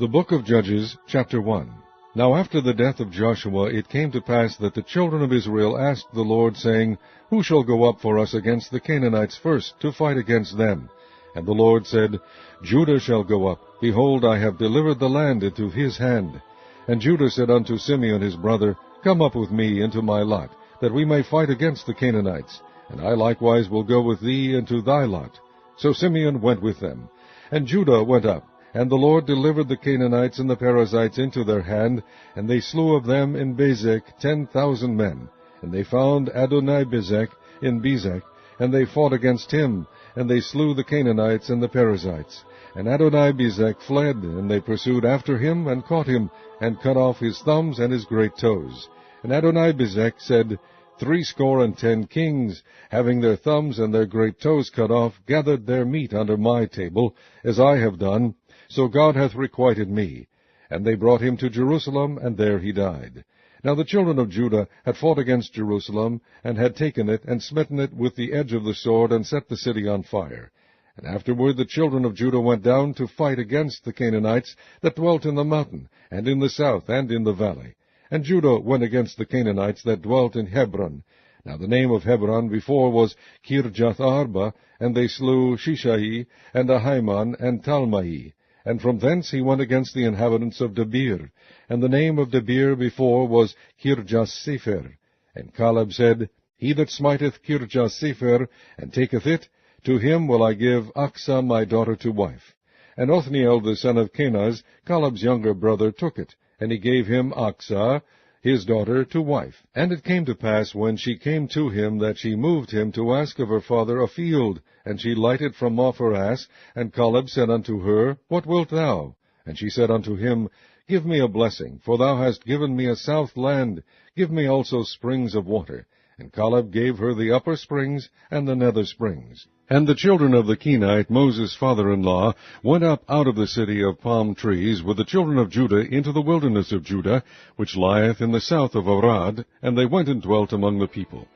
The Book of Judges, chapter 1. Now after the death of Joshua it came to pass that the children of Israel asked the Lord, saying, Who shall go up for us against the Canaanites first, to fight against them? And the Lord said, Judah shall go up. Behold, I have delivered the land into his hand. And Judah said unto Simeon his brother, Come up with me into my lot, that we may fight against the Canaanites. And I likewise will go with thee into thy lot. So Simeon went with them. And Judah went up. And the Lord delivered the Canaanites and the Perizzites into their hand, and they slew of them in Bezek 10,000 men. And they found Adonibezek in Bezek, and they fought against him, and they slew the Canaanites and the Perizzites. And Adonibezek fled, and they pursued after him, and caught him, and cut off his thumbs and his great toes. And Adonibezek said, 70 kings, having their thumbs and their great toes cut off, gathered their meat under my table, as I have done. So God hath requited me. And they brought him to Jerusalem, and there he died. Now the children of Judah had fought against Jerusalem, and had taken it, and smitten it with the edge of the sword, and set the city on fire. And afterward the children of Judah went down to fight against the Canaanites that dwelt in the mountain, and in the south, and in the valley. And Judah went against the Canaanites that dwelt in Hebron. Now the name of Hebron before was Kirjath-arba, and they slew Shishai, and Ahiman, and Talmai. And from thence he went against the inhabitants of Debir. And the name of Debir before was Kirjath-sepher. And Caleb said, He that smiteth Kirjath-sepher, and taketh it, to him will I give Achsah my daughter to wife. And Othniel the son of Kenaz, Caleb's younger brother, took it, and he gave him Achsah, his daughter, to wife. And it came to pass, when she came to him, that she moved him to ask of her father a field. And she lighted from off her ass, and Caleb said unto her, What wilt thou? And she said unto him, Give me a blessing, for thou hast given me a south land. Give me also springs of water. And Caleb gave her the upper springs and the nether springs. And the children of the Kenite, Moses' father-in-law, went up out of the city of palm trees with the children of Judah into the wilderness of Judah, which lieth in the south of Arad, and they went and dwelt among the people.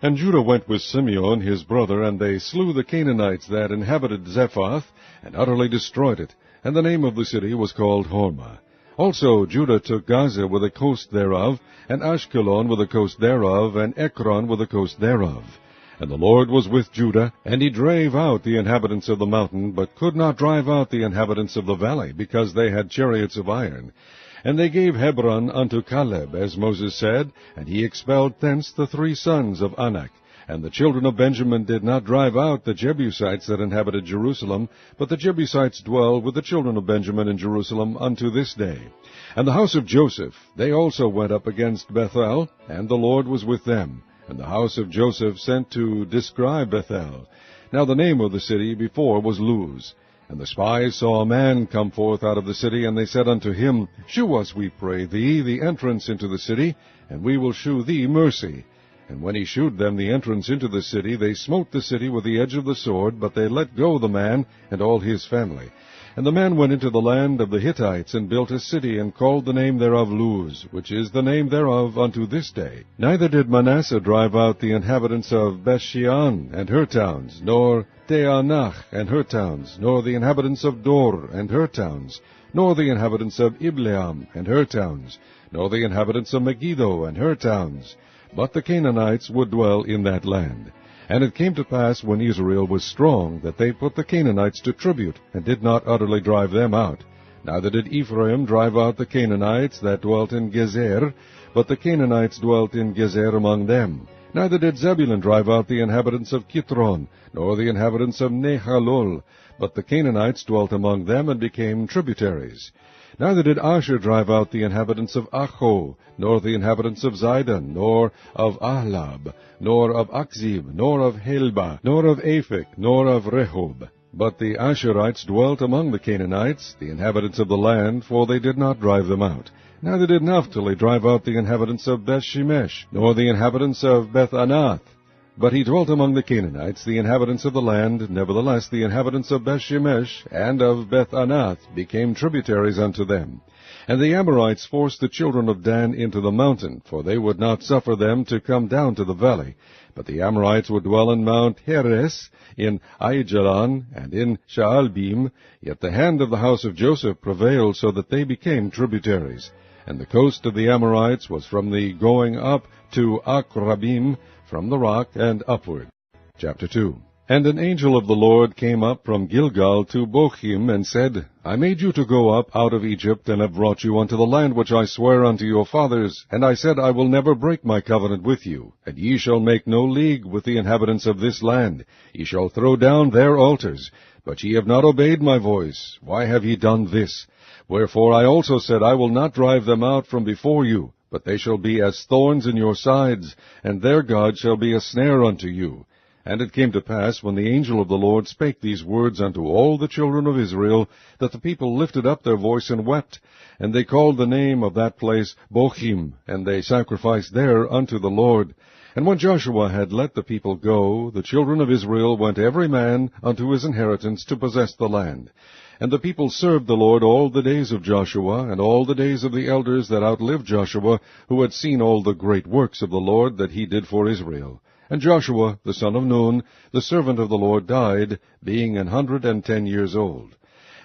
And Judah went with Simeon his brother, and they slew the Canaanites that inhabited Zephath, and utterly destroyed it, and the name of the city was called Hormah. Also Judah took Gaza with the coast thereof, and Ashkelon with the coast thereof, and Ekron with the coast thereof. And the Lord was with Judah, and he drave out the inhabitants of the mountain, but could not drive out the inhabitants of the valley, because they had chariots of iron. And they gave Hebron unto Caleb, as Moses said, and he expelled thence the 3 sons of Anak. And the children of Benjamin did not drive out the Jebusites that inhabited Jerusalem, but the Jebusites dwell with the children of Benjamin in Jerusalem unto this day. And the house of Joseph, they also went up against Bethel, and the Lord was with them. And the house of Joseph sent to describe Bethel. Now the name of the city before was Luz. And the spies saw a man come forth out of the city, and they said unto him, Shew us, we pray thee, the entrance into the city, and we will shew thee mercy. And when he shewed them the entrance into the city, they smote the city with the edge of the sword, but they let go the man and all his family. And the man went into the land of the Hittites, and built a city, and called the name thereof Luz, which is the name thereof unto this day. Neither did Manasseh drive out the inhabitants of Bethshean and her towns, nor Teanach and her towns, nor the inhabitants of Dor and her towns, nor the inhabitants of Ibleam and her towns, nor the inhabitants of Megiddo and her towns. But the Canaanites would dwell in that land. And it came to pass, when Israel was strong, that they put the Canaanites to tribute, and did not utterly drive them out. Neither did Ephraim drive out the Canaanites that dwelt in Gezer, but the Canaanites dwelt in Gezer among them. Neither did Zebulun drive out the inhabitants of Kitron, nor the inhabitants of Nehalol, but the Canaanites dwelt among them, and became tributaries. Neither did Asher drive out the inhabitants of Acho, nor the inhabitants of Zidon, nor of Ahlab, nor of Achzib, nor of Helba, nor of Aphek, nor of Rehob. But the Asherites dwelt among the Canaanites, the inhabitants of the land, for they did not drive them out. Neither did Naphtali drive out the inhabitants of Bethshemesh, nor the inhabitants of Bethanath. But he dwelt among the Canaanites, the inhabitants of the land. Nevertheless the inhabitants of Bethshemesh and of Beth-anath became tributaries unto them. And the Amorites forced the children of Dan into the mountain, for they would not suffer them to come down to the valley. But the Amorites would dwell in Mount Heres, in Aijalon, and in Shaalbim. Yet the hand of the house of Joseph prevailed, so that they became tributaries. And the coast of the Amorites was from the going up to Akrabim, from the rock and upward. Chapter 2. And an angel of the Lord came up from Gilgal to Bochim, and said, I made you to go up out of Egypt, and have brought you unto the land which I sware unto your fathers. And I said, I will never break my covenant with you, and ye shall make no league with the inhabitants of this land. Ye shall throw down their altars. But ye have not obeyed my voice. Why have ye done this? Wherefore I also said, I will not drive them out from before you, but they shall be as thorns in your sides, and their God shall be a snare unto you. And it came to pass, when the angel of the Lord spake these words unto all the children of Israel, that the people lifted up their voice and wept. And they called the name of that place Bochim, and they sacrificed there unto the Lord. And when Joshua had let the people go, the children of Israel went every man unto his inheritance to possess the land. And the people served the Lord all the days of Joshua, and all the days of the elders that outlived Joshua, who had seen all the great works of the Lord that he did for Israel. And Joshua, the son of Nun, the servant of the Lord, died, being 110 years old.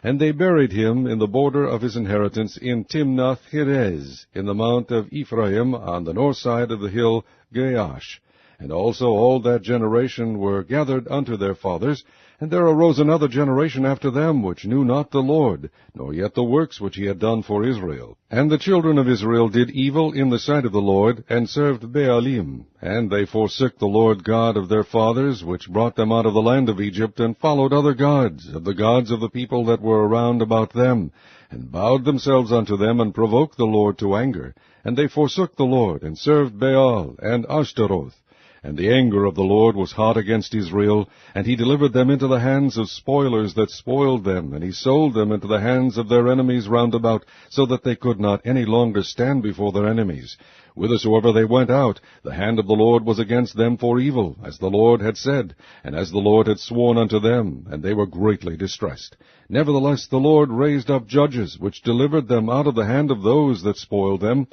And they buried him in the border of his inheritance in Timnath-Heres, in the mount of Ephraim, on the north side of the hill Gaash. And also all that generation were gathered unto their fathers. And there arose another generation after them, which knew not the Lord, nor yet the works which he had done for Israel. And the children of Israel did evil in the sight of the Lord, and served Baalim. And they forsook the Lord God of their fathers, which brought them out of the land of Egypt, and followed other gods, of the gods of the people that were around about them, and bowed themselves unto them, and provoked the Lord to anger. And they forsook the Lord, and served Baal and Ashtaroth. And the anger of the Lord was hot against Israel, and he delivered them into the hands of spoilers that spoiled them, and he sold them into the hands of their enemies round about, so that they could not any longer stand before their enemies. Whithersoever they went out, the hand of the Lord was against them for evil, as the Lord had said, and as the Lord had sworn unto them, and they were greatly distressed. Nevertheless the Lord raised up judges, which delivered them out of the hand of those that spoiled them.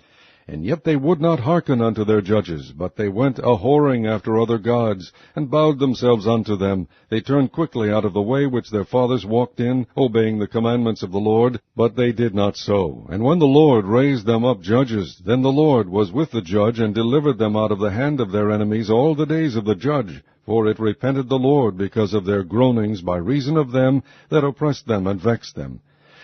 And yet they would not hearken unto their judges, but they went a-whoring after other gods, and bowed themselves unto them. They turned quickly out of the way which their fathers walked in, obeying the commandments of the Lord, but they did not so. And when the Lord raised them up judges, then the Lord was with the judge, and delivered them out of the hand of their enemies all the days of the judge. For it repented the Lord because of their groanings by reason of them that oppressed them and vexed them.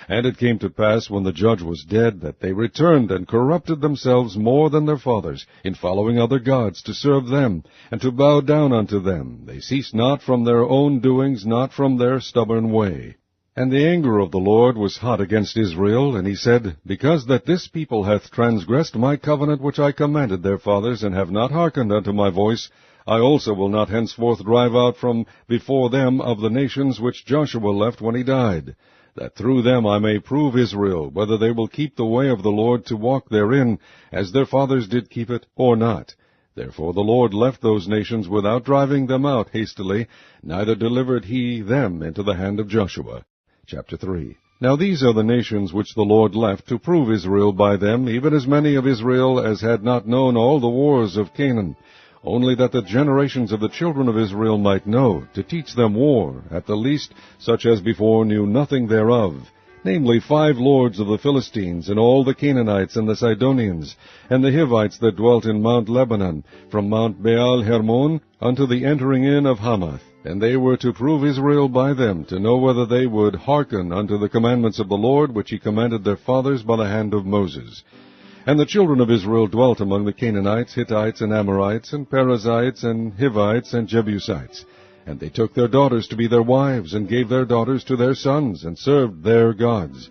And it came to pass, when the judge was dead, that they returned and corrupted themselves more than their fathers, in following other gods to serve them, and to bow down unto them. They ceased not from their own doings, not from their stubborn way. And the anger of the Lord was hot against Israel, and he said, Because that this people hath transgressed my covenant which I commanded their fathers, and have not hearkened unto my voice, I also will not henceforth drive out from before them of the nations which Joshua left when he died, that through them I may prove Israel, whether they will keep the way of the Lord to walk therein, as their fathers did keep it, or not. Therefore the Lord left those nations without driving them out hastily, neither delivered he them into the hand of Joshua. Chapter 3. Now these are the nations which the Lord left to prove Israel by them, even as many of Israel as had not known all the wars of Canaan, only that the generations of the children of Israel might know, to teach them war, at the least such as before knew nothing thereof, namely 5 lords of the Philistines, and all the Canaanites, and the Sidonians, and the Hivites that dwelt in Mount Lebanon, from Mount Baal Hermon unto the entering in of Hamath. And they were to prove Israel by them, to know whether they would hearken unto the commandments of the Lord, which he commanded their fathers by the hand of Moses. And the children of Israel dwelt among the Canaanites, Hittites, and Amorites, and Perizzites, and Hivites, and Jebusites. And they took their daughters to be their wives, and gave their daughters to their sons, and served their gods.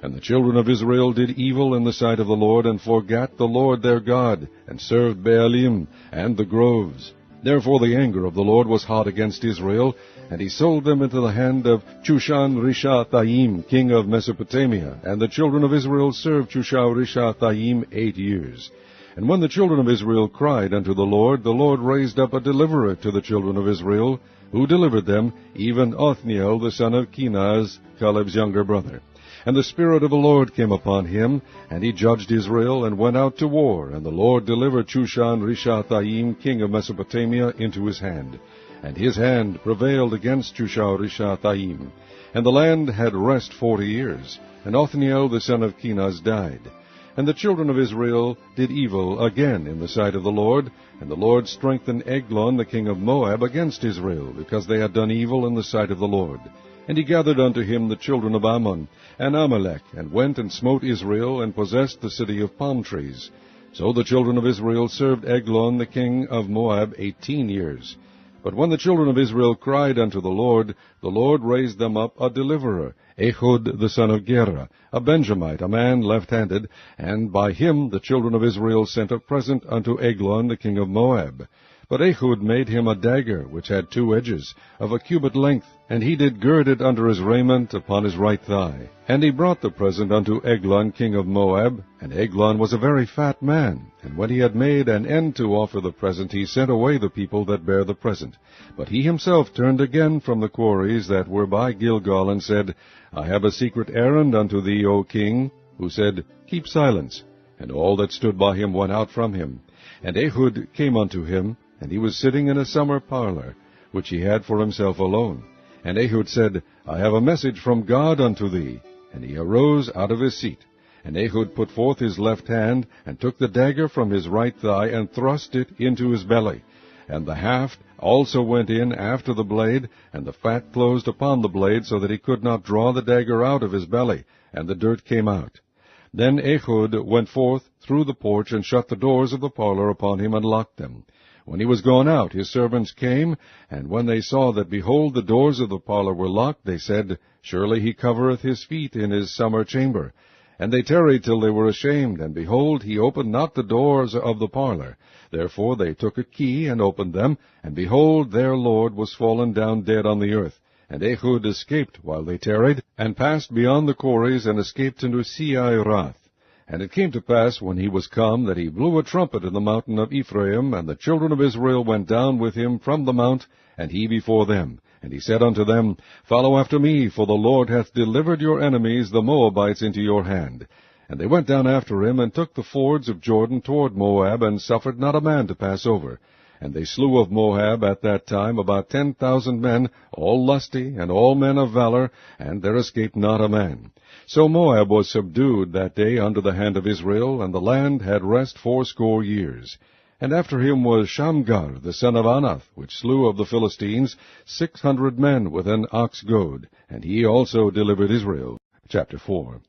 And the children of Israel did evil in the sight of the Lord, and forgat the Lord their God, and served Baalim and the groves. Therefore the anger of the Lord was hot against Israel, and he sold them into the hand of Chushan-Rishathaim, king of Mesopotamia. And the children of Israel served Chushan-Rishathaim 8 years. And when the children of Israel cried unto the Lord raised up a deliverer to the children of Israel, who delivered them, even Othniel the son of Kenaz, Caleb's younger brother. And the Spirit of the Lord came upon him, and he judged Israel, and went out to war. And the Lord delivered Chushan-Rishathaim, king of Mesopotamia, into his hand. And his hand prevailed against Chushan-Rishathaim. And the land had rest 40 years. And Othniel the son of Kenaz died. And the children of Israel did evil again in the sight of the Lord, and the Lord strengthened Eglon the king of Moab against Israel, because they had done evil in the sight of the Lord. And he gathered unto him the children of Ammon and Amalek, and went and smote Israel, and possessed the city of palm trees. So the children of Israel served Eglon the king of Moab 18 years. But when the children of Israel cried unto the Lord raised them up a deliverer, Ehud the son of Gera, a Benjamite, a man left-handed, and by him the children of Israel sent a present unto Eglon the king of Moab. But Ehud made him a dagger, which had 2 edges, of a cubit length, and he did gird it under his raiment upon his right thigh. And he brought the present unto Eglon king of Moab, and Eglon was a very fat man. And when he had made an end to offer the present, he sent away the people that bare the present. But he himself turned again from the quarries that were by Gilgal, and said, I have a secret errand unto thee, O king. Who said, Keep silence. And all that stood by him went out from him. And Ehud came unto him, and he was sitting in a summer parlor, which he had for himself alone. And Ehud said, I have a message from God unto thee. And he arose out of his seat. And Ehud put forth his left hand, and took the dagger from his right thigh, and thrust it into his belly. And the haft also went in after the blade, and the fat closed upon the blade, so that he could not draw the dagger out of his belly, and the dirt came out. Then Ehud went forth through the porch, and shut the doors of the parlor upon him, and locked them. When he was gone out, his servants came, and when they saw that, behold, the doors of the parlor were locked, they said, Surely he covereth his feet in his summer chamber. And they tarried till they were ashamed, and behold, he opened not the doors of the parlor. Therefore they took a key, and opened them, and behold, their lord was fallen down dead on the earth. And Ehud escaped while they tarried, and passed beyond the quarries, and escaped into Seirath. And it came to pass, when he was come, that he blew a trumpet in the mountain of Ephraim, and the children of Israel went down with him from the mount, and he before them. And he said unto them, Follow after me, for the Lord hath delivered your enemies, the Moabites, into your hand. And they went down after him, and took the fords of Jordan toward Moab, and suffered not a man to pass over. And they slew of Moab at that time about 10,000 men, all lusty, and all men of valor, and there escaped not a man. So Moab was subdued that day under the hand of Israel, and the land had rest 80 years. And after him was Shamgar the son of Anath, which slew of the Philistines 600 men with an ox goad, and he also delivered Israel. Chapter 4.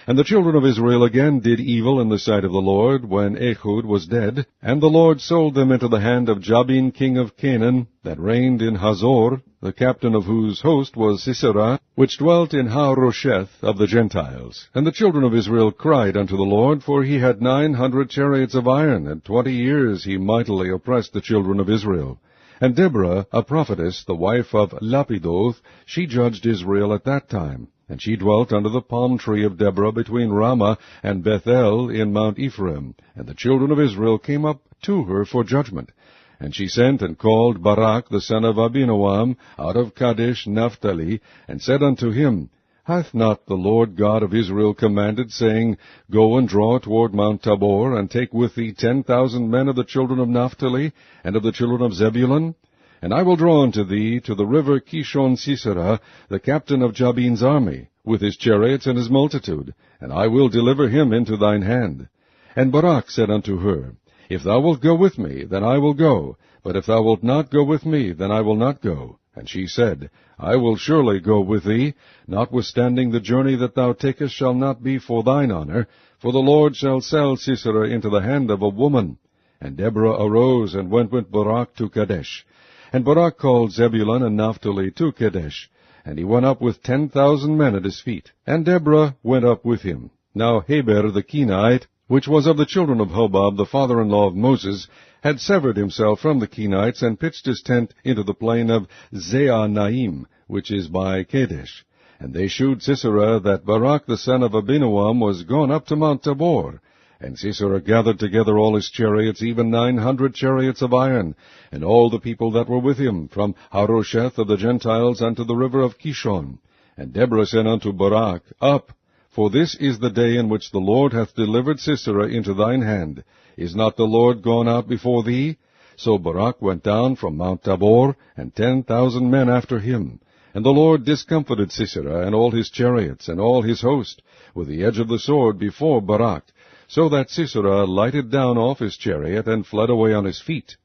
And the children of Israel again did evil in the sight of the Lord, when Ehud was dead, and the Lord sold them into the hand of Jabin king of Canaan, that reigned in Hazor, the captain of whose host was Sisera, which dwelt in Harosheth of the Gentiles. And the children of Israel cried unto the Lord, for he had 900 chariots of iron, and 20 years he mightily oppressed the children of Israel. And Deborah, a prophetess, the wife of Lapidoth, she judged Israel at that time. And she dwelt under the palm tree of Deborah between Ramah and Bethel in Mount Ephraim. And the children of Israel came up to her for judgment. And she sent and called Barak the son of Abinoam out of Kadesh Naphtali, and said unto him, Hath not the Lord God of Israel commanded, saying, Go and draw toward Mount Tabor, and take with thee 10,000 men of the children of Naphtali, and of the children of Zebulun? And I will draw unto thee to the river Kishon Sisera, the captain of Jabin's army, with his chariots and his multitude, and I will deliver him into thine hand. And Barak said unto her, If thou wilt go with me, then I will go, but if thou wilt not go with me, then I will not go. And she said, I will surely go with thee, notwithstanding the journey that thou takest shall not be for thine honor, for the Lord shall sell Sisera into the hand of a woman. And Deborah arose and went with Barak to Kadesh. And Barak called Zebulun and Naphtali to Kadesh, and he went up with 10,000 men at his feet. And Deborah went up with him. Now Heber the Kenite, which was of the children of Hobab, the father-in-law of Moses, had severed himself from the Kenites, and pitched his tent into the plain of Zeanaim, which is by Kadesh. And they shewed Sisera that Barak the son of Abinoam was gone up to Mount Tabor. And Sisera gathered together all his chariots, even 900 chariots of iron, and all the people that were with him, from Harosheth of the Gentiles unto the river of Kishon. And Deborah said unto Barak, Up, for this is the day in which the Lord hath delivered Sisera into thine hand. Is not the Lord gone out before thee? So Barak went down from Mount Tabor, and 10,000 men after him. And the Lord discomfited Sisera, and all his chariots, and all his host, with the edge of the sword before Barak, so that Sisera lighted down off his chariot, and fled away on his feet.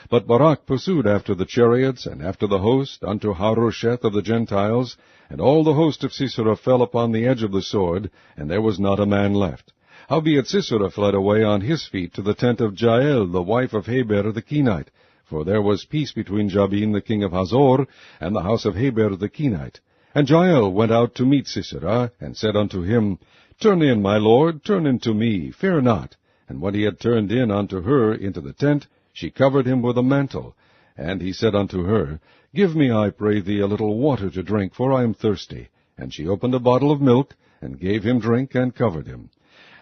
But Barak pursued after the chariots, and after the host, unto Harosheth of the Gentiles, and all the host of Sisera fell upon the edge of the sword, and there was not a man left. Howbeit Sisera fled away on his feet to the tent of Jael, the wife of Heber the Kenite, for there was peace between Jabin the king of Hazor, and the house of Heber the Kenite. And Jael went out to meet Sisera, and said unto him, Turn in, my lord, turn in to me, fear not. And when he had turned in unto her into the tent, she covered him with a mantle. And he said unto her, Give me, I pray thee, a little water to drink, for I am thirsty. And she opened a bottle of milk, and gave him drink, and covered him.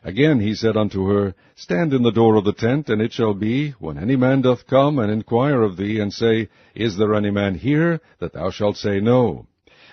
Again he said unto her, Stand in the door of the tent, and it shall be, when any man doth come and inquire of thee, and say, Is there any man here? That thou shalt say, No.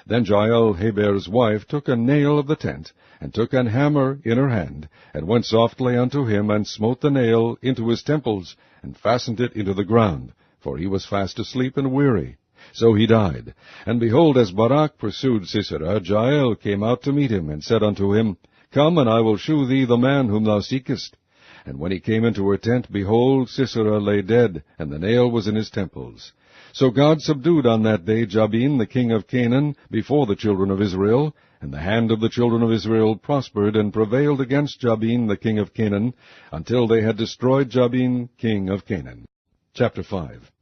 Then Jael, Heber's wife, took a nail of the tent, and took an hammer in her hand, and went softly unto him, and smote the nail into his temples, and fastened it into the ground, for he was fast asleep and weary. So he died. And behold, as Barak pursued Sisera, Jael came out to meet him, and said unto him, Come, and I will shew thee the man whom thou seekest. And when he came into her tent, behold, Sisera lay dead, and the nail was in his temples. So God subdued on that day Jabin the king of Canaan before the children of Israel, and the hand of the children of Israel prospered and prevailed against Jabin the king of Canaan, until they had destroyed Jabin king of Canaan. Chapter 5.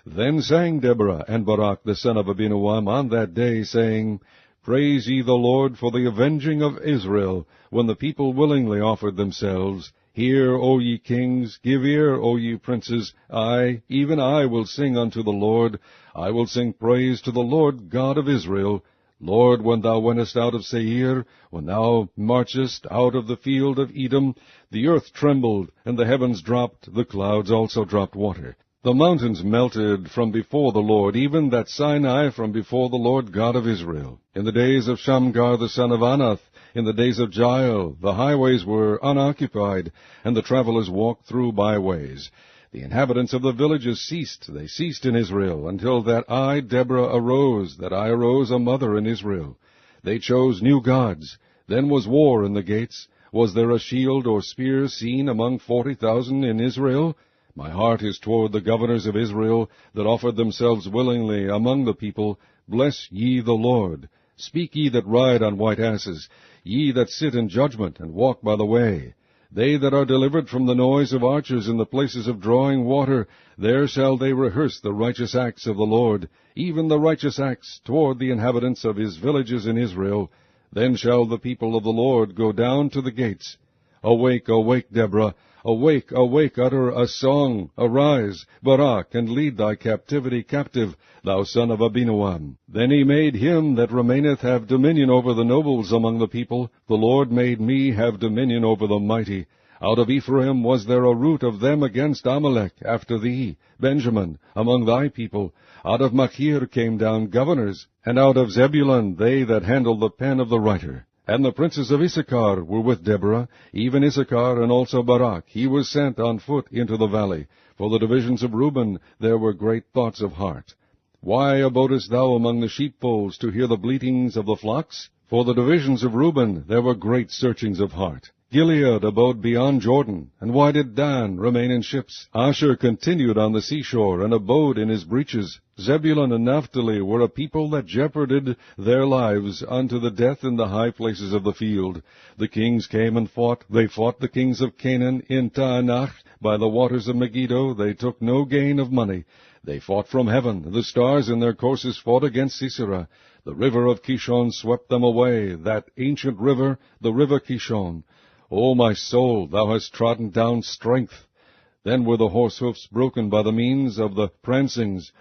Then sang Deborah and Barak the son of Abinoam on that day, saying, Praise ye the Lord for the avenging of Israel, when the people willingly offered themselves. Hear, O ye kings, give ear, O ye princes. I, even I, will sing unto the Lord. I will sing praise to the Lord God of Israel. Lord, when thou wentest out of Seir, when thou marchest out of the field of Edom, the earth trembled, and the heavens dropped, the clouds also dropped water. The mountains melted from before the Lord, even that Sinai from before the Lord God of Israel. In the days of Shamgar the son of Anath, in the days of Jael, the highways were unoccupied, and the travelers walked through byways. The inhabitants of the villages ceased, they ceased in Israel, until that I, Deborah, arose, that I arose a mother in Israel. They chose new gods. Then was war in the gates. Was there a shield or spear seen among 40,000 in Israel? My heart is toward the governors of Israel, that offered themselves willingly among the people. Bless ye the Lord. Speak ye that ride on white asses, ye that sit in judgment, and walk by the way. They that are delivered from the noise of archers in the places of drawing water, there shall they rehearse the righteous acts of the Lord, even the righteous acts toward the inhabitants of his villages in Israel. Then shall the people of the Lord go down to the gates. Awake, awake, Deborah. Awake, awake, utter a song. Arise, Barak, and lead thy captivity captive, thou son of Abinoam. Then he made him that remaineth have dominion over the nobles among the people. The Lord made me have dominion over the mighty. Out of Ephraim was there a root of them against Amalek, after thee, Benjamin, among thy people. Out of Machir came down governors, and out of Zebulun they that handle the pen of the writer. And the princes of Issachar were with Deborah, even Issachar and also Barak. He was sent on foot into the valley. For the divisions of Reuben there were great thoughts of heart. Why abodest thou among the sheepfolds to hear the bleatings of the flocks? For the divisions of Reuben there were great searchings of heart. Gilead abode beyond Jordan, and why did Dan remain in ships? Asher continued on the seashore, and abode in his breaches. Zebulun and Naphtali were a people that jeoparded their lives unto the death in the high places of the field. The kings came and fought. They fought the kings of Canaan in Taanach. By the waters of Megiddo they took no gain of money. They fought from heaven. The stars in their courses fought against Sisera. The river of Kishon swept them away, that ancient river, the river Kishon. O my soul, thou hast trodden down strength. Then were the horse hoofs broken by the means of the prancings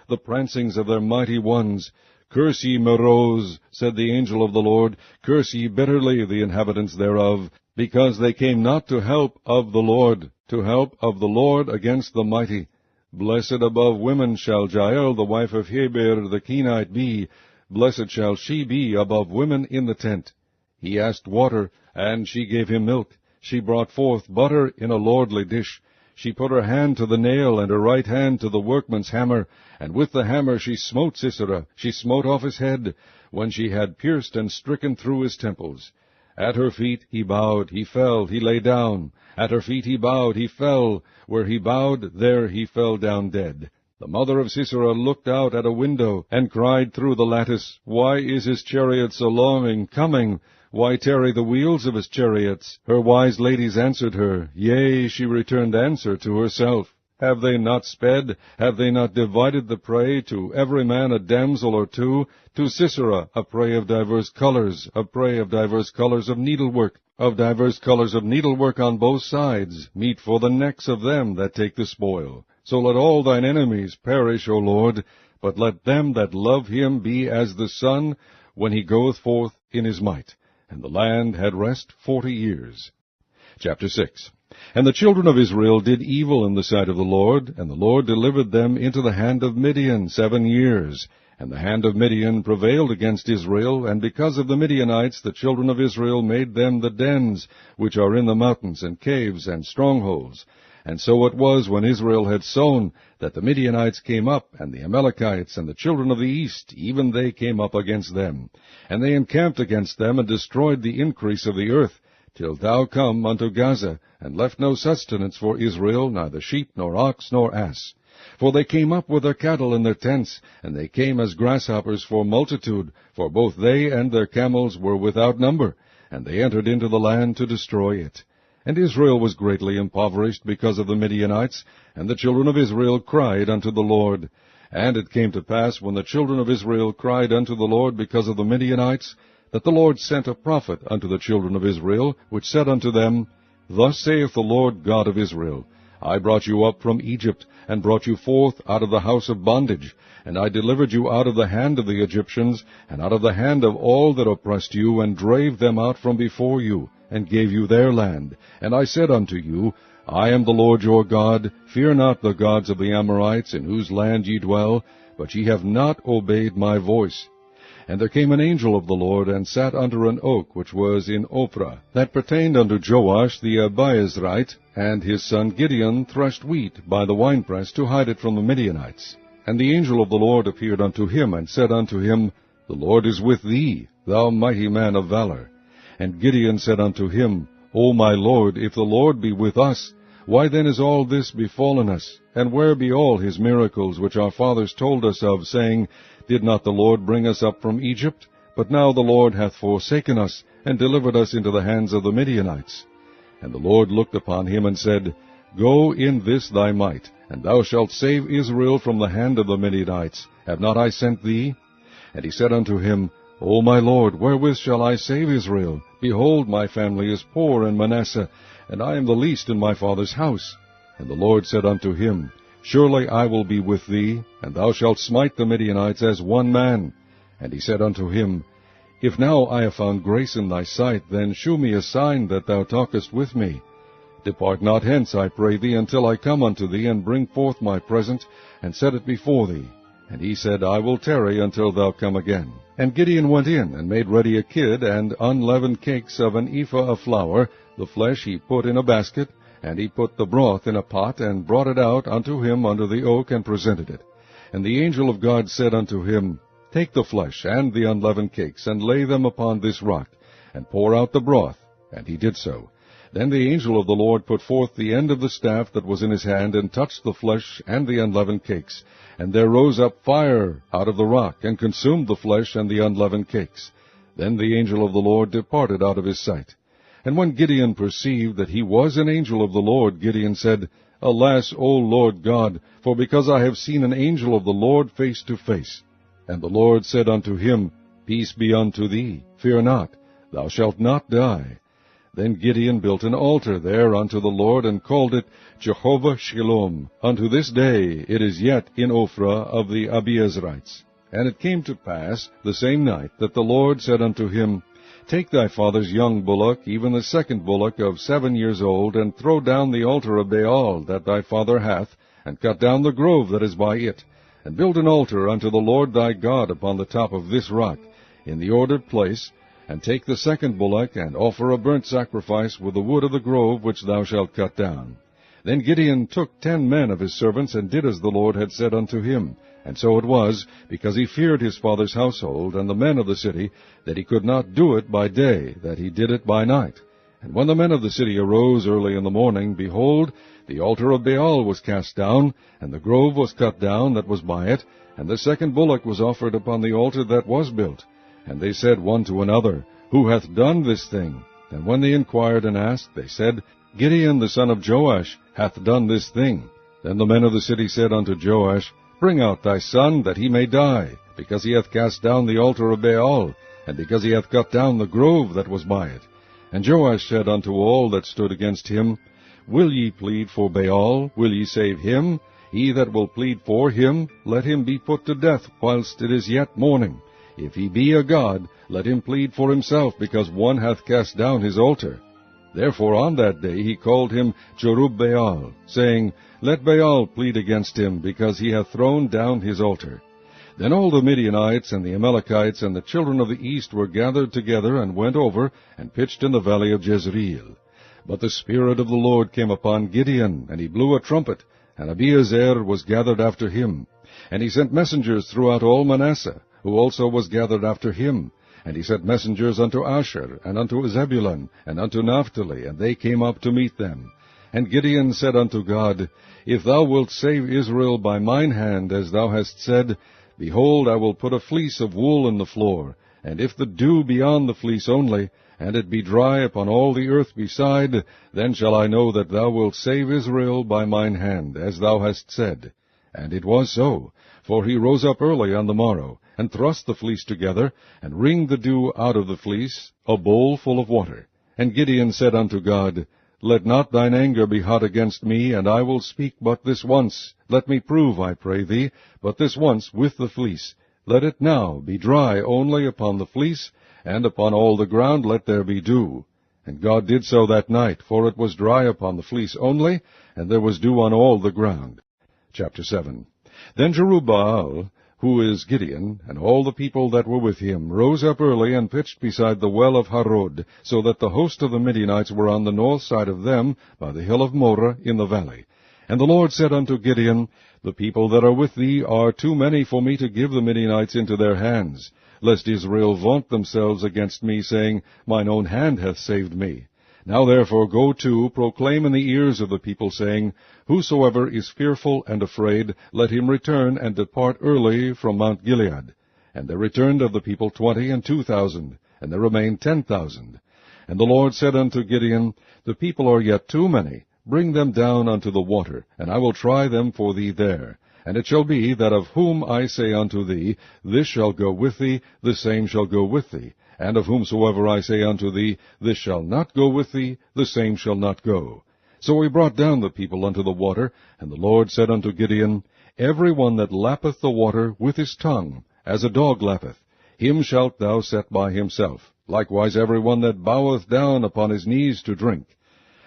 of their mighty ones. Curse ye Meroz, said the angel of the Lord, curse ye bitterly the inhabitants thereof, because they came not to help of the Lord against the mighty. Blessed above women shall Jael the wife of Heber the Kenite be, blessed shall she be above women in the tent. He asked water, and she gave him milk. She brought forth butter in a lordly dish. She put her hand to the nail, and her right hand to the workman's hammer, and with the hammer she smote Sisera. She smote off his head, when she had pierced and stricken through his temples. At her feet he bowed, he fell, he lay down. At her feet he bowed, he fell. Where he bowed, there he fell down dead. The mother of Sisera looked out at a window, and cried through the lattice, Why is his chariot so long in coming? Why tarry the wheels of his chariots? Her wise ladies answered her, Yea, she returned answer to herself. Have they not sped? Have they not divided the prey, to every man a damsel or two? To Sisera a prey of diverse colors, a prey of diverse colors of needlework, on both sides, meat for the necks of them that take the spoil. So let all thine enemies perish, O Lord, but let them that love him be as the sun when he goeth forth in his might. And the land had rest 40 years. Chapter 6. And the children of Israel did evil in the sight of the Lord, and the Lord delivered them into the hand of Midian 7 years. And the hand of Midian prevailed against Israel, and because of the Midianites the children of Israel made them the dens, which are in the mountains, and caves, and strongholds. And so it was, when Israel had sown, that the Midianites came up, and the Amalekites, and the children of the east, even they came up against them. And they encamped against them, and destroyed the increase of the earth, till thou come unto Gaza, and left no sustenance for Israel, neither sheep, nor ox, nor ass. For they came up with their cattle in their tents, and they came as grasshoppers for multitude, for both they and their camels were without number, and they entered into the land to destroy it. And Israel was greatly impoverished because of the Midianites, and the children of Israel cried unto the Lord. And it came to pass, when the children of Israel cried unto the Lord because of the Midianites, that the Lord sent a prophet unto the children of Israel, which said unto them, Thus saith the Lord God of Israel, I brought you up from Egypt, and brought you forth out of the house of bondage, and I delivered you out of the hand of the Egyptians, and out of the hand of all that oppressed you, and drave them out from before you, and gave you their land. And I said unto you, I am the Lord your God. Fear not the gods of the Amorites, in whose land ye dwell, but ye have not obeyed my voice. And there came an angel of the Lord, and sat under an oak which was in Ophrah, that pertained unto Joash the Abiezrite, and his son Gideon threshed wheat by the winepress to hide it from the Midianites. And the angel of the Lord appeared unto him, and said unto him, The Lord is with thee, thou mighty man of valor. And Gideon said unto him, O my Lord, if the Lord be with us, why then is all this befallen us? And where be all his miracles which our fathers told us of, saying, Did not the Lord bring us up from Egypt? But now the Lord hath forsaken us, and delivered us into the hands of the Midianites. And the Lord looked upon him, and said, Go in this thy might, and thou shalt save Israel from the hand of the Midianites. Have not I sent thee? And he said unto him, O my Lord, wherewith shall I save Israel? Behold, my family is poor in Manasseh, and I am the least in my father's house. And the Lord said unto him, Surely I will be with thee, and thou shalt smite the Midianites as one man. And he said unto him, If now I have found grace in thy sight, then shew me a sign that thou talkest with me. Depart not hence, I pray thee, until I come unto thee, and bring forth my present, and set it before thee. And he said, I will tarry until thou come again. And Gideon went in, and made ready a kid, and unleavened cakes of an ephah of flour. The flesh he put in a basket, and he put the broth in a pot, and brought it out unto him under the oak, and presented it. And the angel of God said unto him, Take the flesh and the unleavened cakes, and lay them upon this rock, and pour out the broth. And he did so. Then the angel of the Lord put forth the end of the staff that was in his hand, and touched the flesh and the unleavened cakes. And there rose up fire out of the rock, and consumed the flesh and the unleavened cakes. Then the angel of the Lord departed out of his sight. And when Gideon perceived that he was an angel of the Lord, Gideon said, Alas, O Lord God, for because I have seen an angel of the Lord face to face. And the Lord said unto him, Peace be unto thee, fear not, thou shalt not die. Then Gideon built an altar there unto the Lord, and called it Jehovah Shalom. Unto this day it is yet in Ophrah of the Abiezrites. And it came to pass the same night that the Lord said unto him, Take thy father's young bullock, even the second bullock of 7 years old, and throw down the altar of Baal that thy father hath, and cut down the grove that is by it, and build an altar unto the Lord thy God upon the top of this rock, in the ordered place, and take the second bullock, and offer a burnt sacrifice with the wood of the grove which thou shalt cut down. Then Gideon took 10 men of his servants, and did as the Lord had said unto him. And so it was, because he feared his father's household, and the men of the city, that he could not do it by day, that he did it by night. And when the men of the city arose early in the morning, behold, the altar of Baal was cast down, and the grove was cut down that was by it, and the second bullock was offered upon the altar that was built. And they said one to another, Who hath done this thing? And when they inquired and asked, they said, Gideon the son of Joash hath done this thing. Then the men of the city said unto Joash, Bring out thy son, that he may die, because he hath cast down the altar of Baal, and because he hath cut down the grove that was by it. And Joash said unto all that stood against him, Will ye plead for Baal? Will ye save him? He that will plead for him, let him be put to death whilst it is yet morning. If he be a god, let him plead for himself, because one hath cast down his altar. Therefore on that day he called him Jerubbaal, saying, Let Baal plead against him, because he hath thrown down his altar. Then all the Midianites and the Amalekites and the children of the east were gathered together, and went over, and pitched in the valley of Jezreel. But the Spirit of the Lord came upon Gideon, and he blew a trumpet, and Abiezer was gathered after him. And he sent messengers throughout all Manasseh, who also was gathered after him. And he sent messengers unto Asher, and unto Zebulun, and unto Naphtali, and they came up to meet them. And Gideon said unto God, If thou wilt save Israel by mine hand, as thou hast said, behold, I will put a fleece of wool in the floor, and if the dew be on the fleece only, and it be dry upon all the earth beside, then shall I know that thou wilt save Israel by mine hand, as thou hast said. And it was so, for he rose up early on the morrow, and thrust the fleece together, and wringed the dew out of the fleece, a bowl full of water. And Gideon said unto God, Let not thine anger be hot against me, and I will speak but this once. Let me prove, I pray thee, but this once with the fleece. Let it now be dry only upon the fleece, and upon all the ground let there be dew. And God did so that night, for it was dry upon the fleece only, and there was dew on all the ground. Chapter 7. Then Jerubbaal, who is Gideon, and all the people that were with him, rose up early and pitched beside the well of Harod, so that the host of the Midianites were on the north side of them, by the hill of Moreh in the valley. And the Lord said unto Gideon, The people that are with thee are too many for me to give the Midianites into their hands, lest Israel vaunt themselves against me, saying, Mine own hand hath saved me. Now therefore go to, proclaim in the ears of the people, saying, Whosoever is fearful and afraid, let him return and depart early from Mount Gilead. And there returned of the people 22,000, and there remained 10,000. And the Lord said unto Gideon, The people are yet too many. Bring them down unto the water, and I will try them for thee there. And it shall be that of whom I say unto thee, This shall go with thee, the same shall go with thee. And of whomsoever I say unto thee, This shall not go with thee, the same shall not go. So he brought down the people unto the water, and the Lord said unto Gideon, Every one that lappeth the water with his tongue, as a dog lappeth, him shalt thou set by himself. Likewise every one that boweth down upon his knees to drink.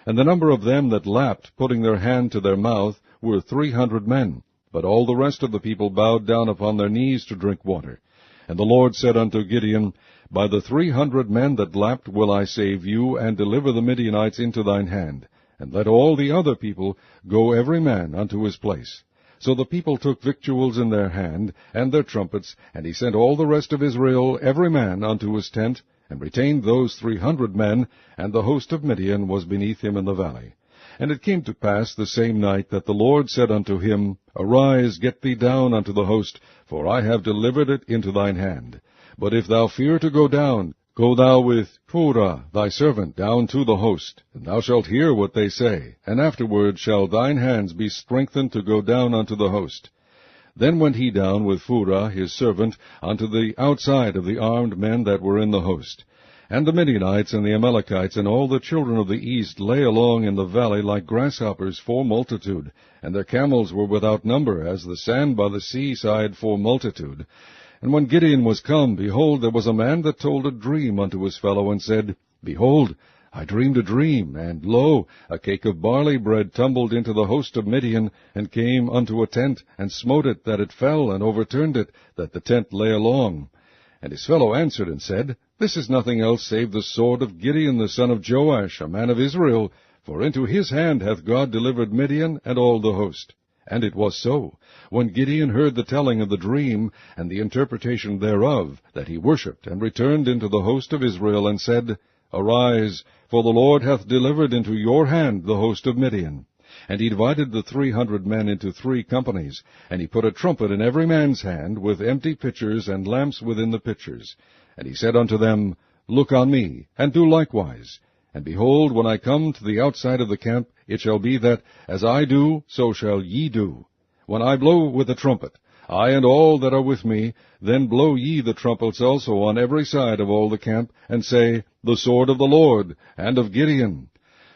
And the number of them that lapped, putting their hand to their mouth, were 300 men. But all the rest of the people bowed down upon their knees to drink water. And the Lord said unto Gideon, By the 300 men that lapped will I save you, and deliver the Midianites into thine hand. And let all the other people go every man unto his place. So the people took victuals in their hand, and their trumpets, and he sent all the rest of Israel every man unto his tent, and retained those 300 men, and the host of Midian was beneath him in the valley. And it came to pass the same night that the Lord said unto him, Arise, get thee down unto the host, for I have delivered it into thine hand. But if thou fear to go down, go thou with Phurah thy servant down to the host, and thou shalt hear what they say, and afterward shall thine hands be strengthened to go down unto the host. Then went he down with Phurah his servant unto the outside of the armed men that were in the host. And the Midianites and the Amalekites and all the children of the east lay along in the valley like grasshoppers for multitude, and their camels were without number, as the sand by the sea side for multitude. And when Gideon was come, behold, there was a man that told a dream unto his fellow, and said, Behold, I dreamed a dream, and, lo, a cake of barley bread tumbled into the host of Midian, and came unto a tent, and smote it, that it fell, and overturned it, that the tent lay along. And his fellow answered and said, This is nothing else save the sword of Gideon the son of Joash, a man of Israel, for into his hand hath God delivered Midian and all the host. And it was so, when Gideon heard the telling of the dream, and the interpretation thereof, that he worshipped, and returned into the host of Israel, and said, Arise, for the Lord hath delivered into your hand the host of Midian. And he divided the 300 men into 3 companies, and he put a trumpet in every man's hand, with empty pitchers and lamps within the pitchers. And he said unto them, Look on me, and do likewise. And behold, when I come to the outside of the camp, it shall be that, as I do, so shall ye do. When I blow with the trumpet, I and all that are with me, then blow ye the trumpets also on every side of all the camp, and say, The sword of the Lord, and of Gideon.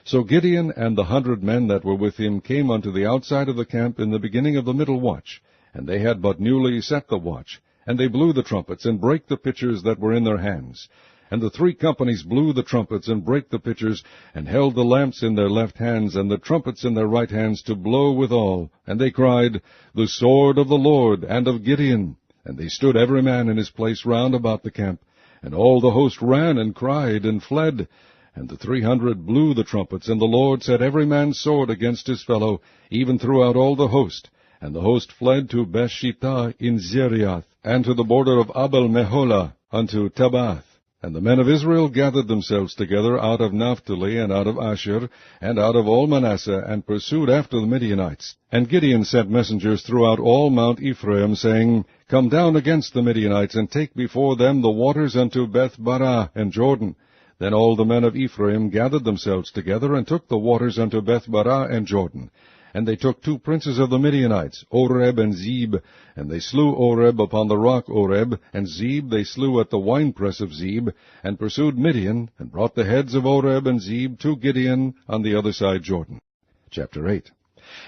So Gideon and the 100 men that were with him came unto the outside of the camp in the beginning of the middle watch, and they had but newly set the watch. And they blew the trumpets, and brake the pitchers that were in their hands. And the 3 companies blew the trumpets, and brake the pitchers, and held the lamps in their left hands, and the trumpets in their right hands, to blow withal. And they cried, The sword of the Lord, and of Gideon. And they stood every man in his place round about the camp. And all the host ran, and cried, and fled. And the 300 blew the trumpets, and the Lord set every man's sword against his fellow, even throughout all the host. And the host fled to Bethshittah in Zeriath, and to the border of Abel-Meholah, unto Tabath. And the men of Israel gathered themselves together out of Naphtali, and out of Asher, and out of all Manasseh, and pursued after the Midianites. And Gideon sent messengers throughout all Mount Ephraim, saying, Come down against the Midianites, and take before them the waters unto Beth-barah and Jordan. Then all the men of Ephraim gathered themselves together, and took the waters unto Beth-barah and Jordan. And they took 2 princes of the Midianites, Oreb and Zeb, and they slew Oreb upon the rock Oreb, and Zeb they slew at the winepress of Zeb, and pursued Midian, and brought the heads of Oreb and Zeb to Gideon on the other side Jordan. Chapter 8.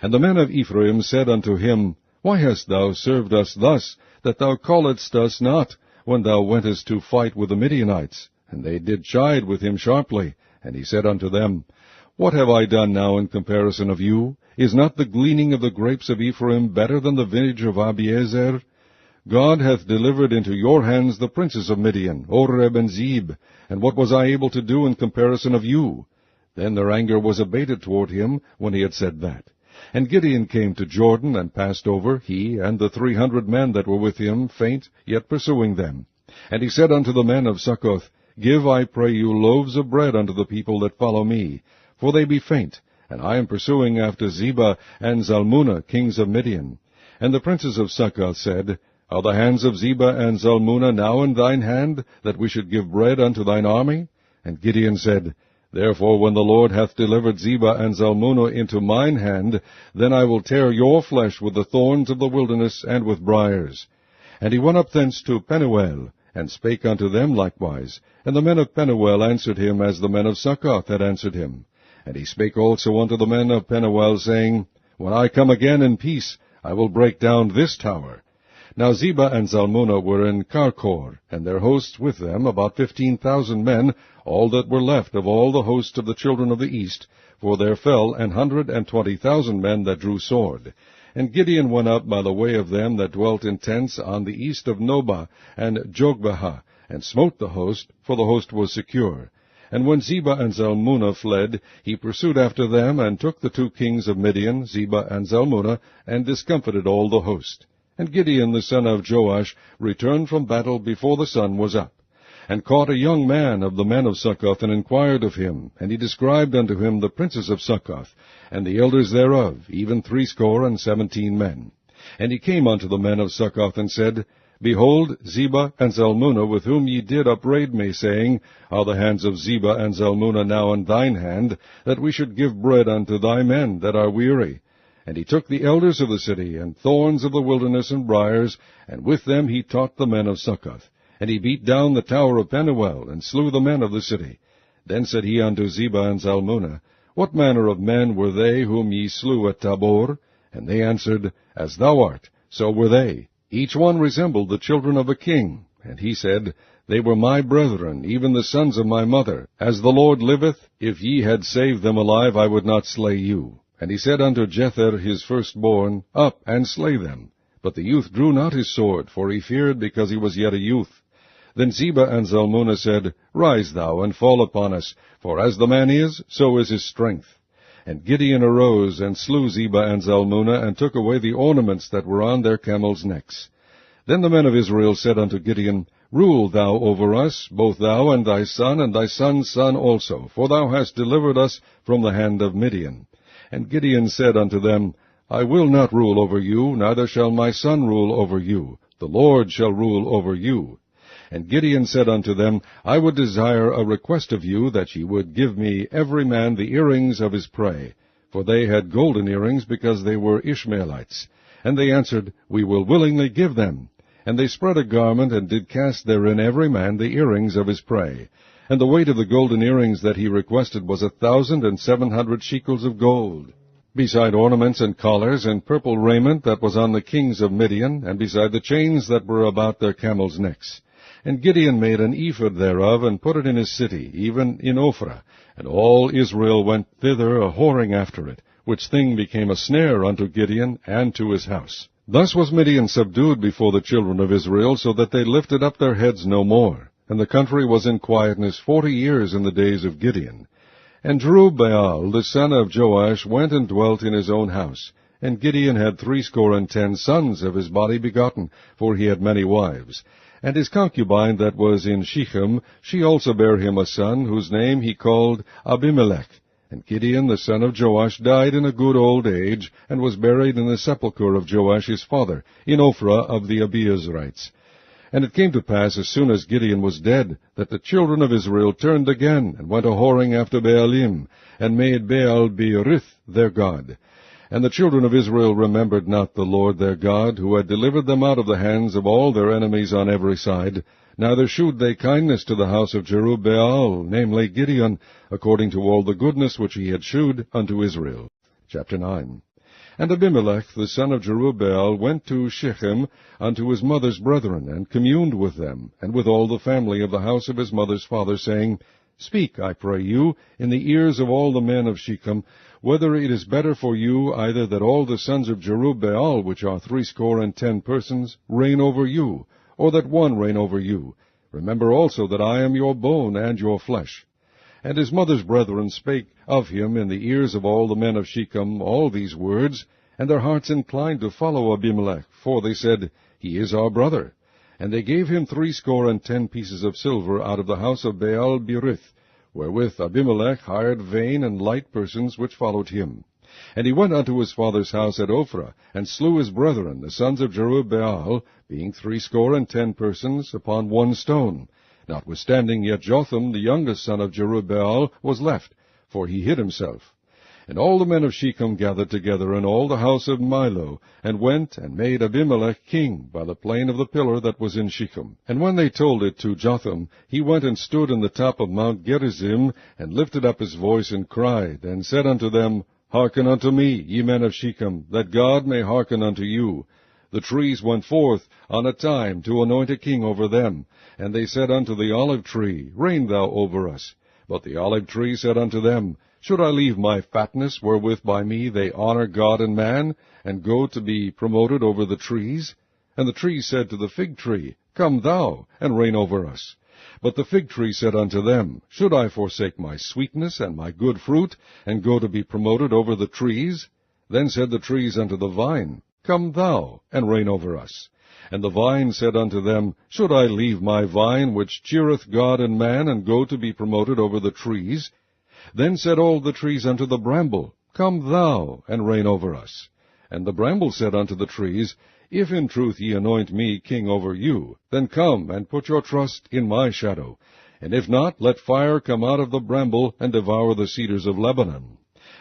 And the men of Ephraim said unto him, Why hast thou served us thus, that thou calledst us not, when thou wentest to fight with the Midianites? And they did chide with him sharply. And he said unto them, What have I done now in comparison of you? Is not the gleaning of the grapes of Ephraim better than the vintage of Abiezer? God hath delivered into your hands the princes of Midian, Oreb and Zeb, and what was I able to do in comparison of you? Then their anger was abated toward him, when he had said that. And Gideon came to Jordan, and passed over, he and the 300 men that were with him, faint, yet pursuing them. And he said unto the men of Succoth, Give, I pray you, loaves of bread unto the people that follow me, for they be faint, and I am pursuing after Zebah and Zalmunna, kings of Midian. And the princes of Succoth said, Are the hands of Zebah and Zalmunna now in thine hand, that we should give bread unto thine army? And Gideon said, Therefore when the Lord hath delivered Zebah and Zalmunna into mine hand, then I will tear your flesh with the thorns of the wilderness and with briers. And he went up thence to Penuel, and spake unto them likewise. And the men of Penuel answered him as the men of Succoth had answered him. And he spake also unto the men of Penuel, saying, When I come again in peace, I will break down this tower. Now Zebah and Zalmunna were in Karkor, and their hosts with them, about 15,000 men, all that were left of all the hosts of the children of the east, for there fell 120,000 men that drew sword. And Gideon went up by the way of them that dwelt in tents on the east of Nobah and Jogbehah, and smote the host, for the host was secure. And when Zebah and Zalmunna fled, he pursued after them, and took the 2 kings of Midian, Zebah and Zalmunna, and discomfited all the host. And Gideon the son of Joash returned from battle before the sun was up, and caught a young man of the men of Succoth, and inquired of him. And he described unto him the princes of Succoth, and the elders thereof, even 17 men. And he came unto the men of Succoth, and said, Behold, Zebah and Zalmunna, with whom ye did upbraid me, saying, Are the hands of Zebah and Zalmunna now in thine hand, that we should give bread unto thy men that are weary? And he took the elders of the city, and thorns of the wilderness, and briers, and with them he taught the men of Succoth. And he beat down the tower of Penuel, and slew the men of the city. Then said he unto Zebah and Zalmunna, What manner of men were they whom ye slew at Tabor? And they answered, As thou art, so were they. Each one resembled the children of a king. And he said, They were my brethren, even the sons of my mother. As the Lord liveth, if ye had saved them alive, I would not slay you. And he said unto Jether his firstborn, Up, and slay them. But the youth drew not his sword, for he feared, because he was yet a youth. Then Zebah and Zalmunna said, Rise thou, and fall upon us, for as the man is, so is his strength. And Gideon arose, and slew Zebah and Zalmunna, and took away the ornaments that were on their camels' necks. Then the men of Israel said unto Gideon, Rule thou over us, both thou and thy son's son also, for thou hast delivered us from the hand of Midian. And Gideon said unto them, I will not rule over you, neither shall my son rule over you. The Lord shall rule over you. And Gideon said unto them, I would desire a request of you, that ye would give me every man the earrings of his prey. For they had golden earrings, because they were Ishmaelites. And they answered, We will willingly give them. And they spread a garment, and did cast therein every man the earrings of his prey. And the weight of the golden earrings that he requested was 1,700 shekels of gold, beside ornaments and collars, and purple raiment that was on the kings of Midian, and beside the chains that were about their camels' necks. And Gideon made an ephod thereof, and put it in his city, even in Ophrah. And all Israel went thither a-whoring after it, which thing became a snare unto Gideon and to his house. Thus was Midian subdued before the children of Israel, so that they lifted up their heads no more. And the country was in quietness 40 years in the days of Gideon. And Jerubbaal, the son of Joash, went and dwelt in his own house. And Gideon had 70 sons of his body begotten, for he had many wives. And his concubine that was in Shechem, she also bare him a son, whose name he called Abimelech. And Gideon the son of Joash died in a good old age, and was buried in the sepulchre of Joash his father, in Ophrah of the Abiezrites. And it came to pass, as soon as Gideon was dead, that the children of Israel turned again, and went a-whoring after Baalim, and made Baal-berith their god. And the children of Israel remembered not the Lord their God, who had delivered them out of the hands of all their enemies on every side, neither shewed they kindness to the house of Jerubbaal, namely Gideon, according to all the goodness which he had shewed unto Israel. Chapter 9. And Abimelech the son of Jerubbaal went to Shechem unto his mother's brethren, and communed with them, and with all the family of the house of his mother's father, saying, Speak, I pray you, in the ears of all the men of Shechem, whether it is better for you either that all the sons of Jerubbaal, which are 70 persons, reign over you, or that one reign over you. Remember also that I am your bone and your flesh. And his mother's brethren spake of him in the ears of all the men of Shechem all these words, and their hearts inclined to follow Abimelech, for they said, He is our brother. And they gave him 70 pieces of silver out of the house of Baal-berith, wherewith Abimelech hired vain and light persons which followed him. And he went unto his father's house at Ophrah, and slew his brethren, the sons of Jerubbaal, being 70 persons, upon one stone. Notwithstanding, yet Jotham, the youngest son of Jerubbaal, was left, for he hid himself. And all the men of Shechem gathered together, and all the house of Milo, and went and made Abimelech king by the plain of the pillar that was in Shechem. And when they told it to Jotham, he went and stood in the top of Mount Gerizim, and lifted up his voice, and cried, and said unto them, Hearken unto me, ye men of Shechem, that God may hearken unto you. The trees went forth on a time to anoint a king over them. And they said unto the olive tree, Reign thou over us. But the olive tree said unto them, Should I leave my fatness, wherewith by me they honor God and man, and go to be promoted over the trees? And the tree said to the fig tree, Come thou, and reign over us. But the fig tree said unto them, Should I forsake my sweetness and my good fruit, and go to be promoted over the trees? Then said the trees unto the vine, Come thou, and reign over us. And the vine said unto them, Should I leave my vine, which cheereth God and man, and go to be promoted over the trees? Then said all the trees unto the bramble, Come thou, and reign over us. And the bramble said unto the trees, If in truth ye anoint me king over you, then come and put your trust in my shadow. And if not, let fire come out of the bramble, and devour the cedars of Lebanon.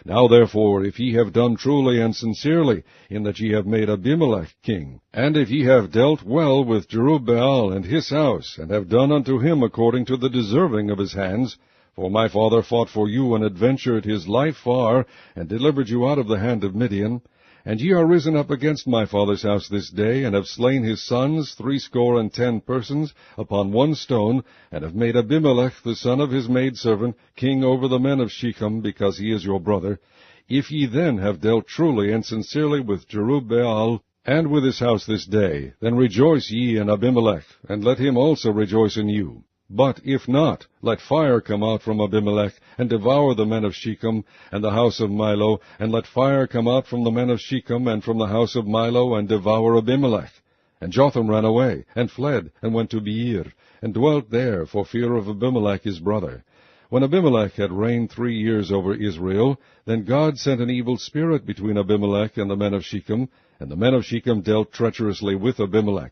Now therefore, if ye have done truly and sincerely, in that ye have made Abimelech king, and if ye have dealt well with Jerubbaal and his house, and have done unto him according to the deserving of his hands, for my father fought for you, and adventured his life far, and delivered you out of the hand of Midian, And ye are risen up against my father's house this day, and have slain his sons 70 persons upon one stone, and have made Abimelech the son of his maidservant king over the men of Shechem, because he is your brother. If ye then have dealt truly and sincerely with Jerubbaal, and with his house this day, then rejoice ye in Abimelech, and let him also rejoice in you. But if not, let fire come out from Abimelech, and devour the men of Shechem, and the house of Milo, and let fire come out from the men of Shechem, and from the house of Milo, and devour Abimelech. And Jotham ran away, and fled, and went to Beer, and dwelt there for fear of Abimelech his brother. When Abimelech had reigned 3 years over Israel, then God sent an evil spirit between Abimelech and the men of Shechem, and the men of Shechem dealt treacherously with Abimelech,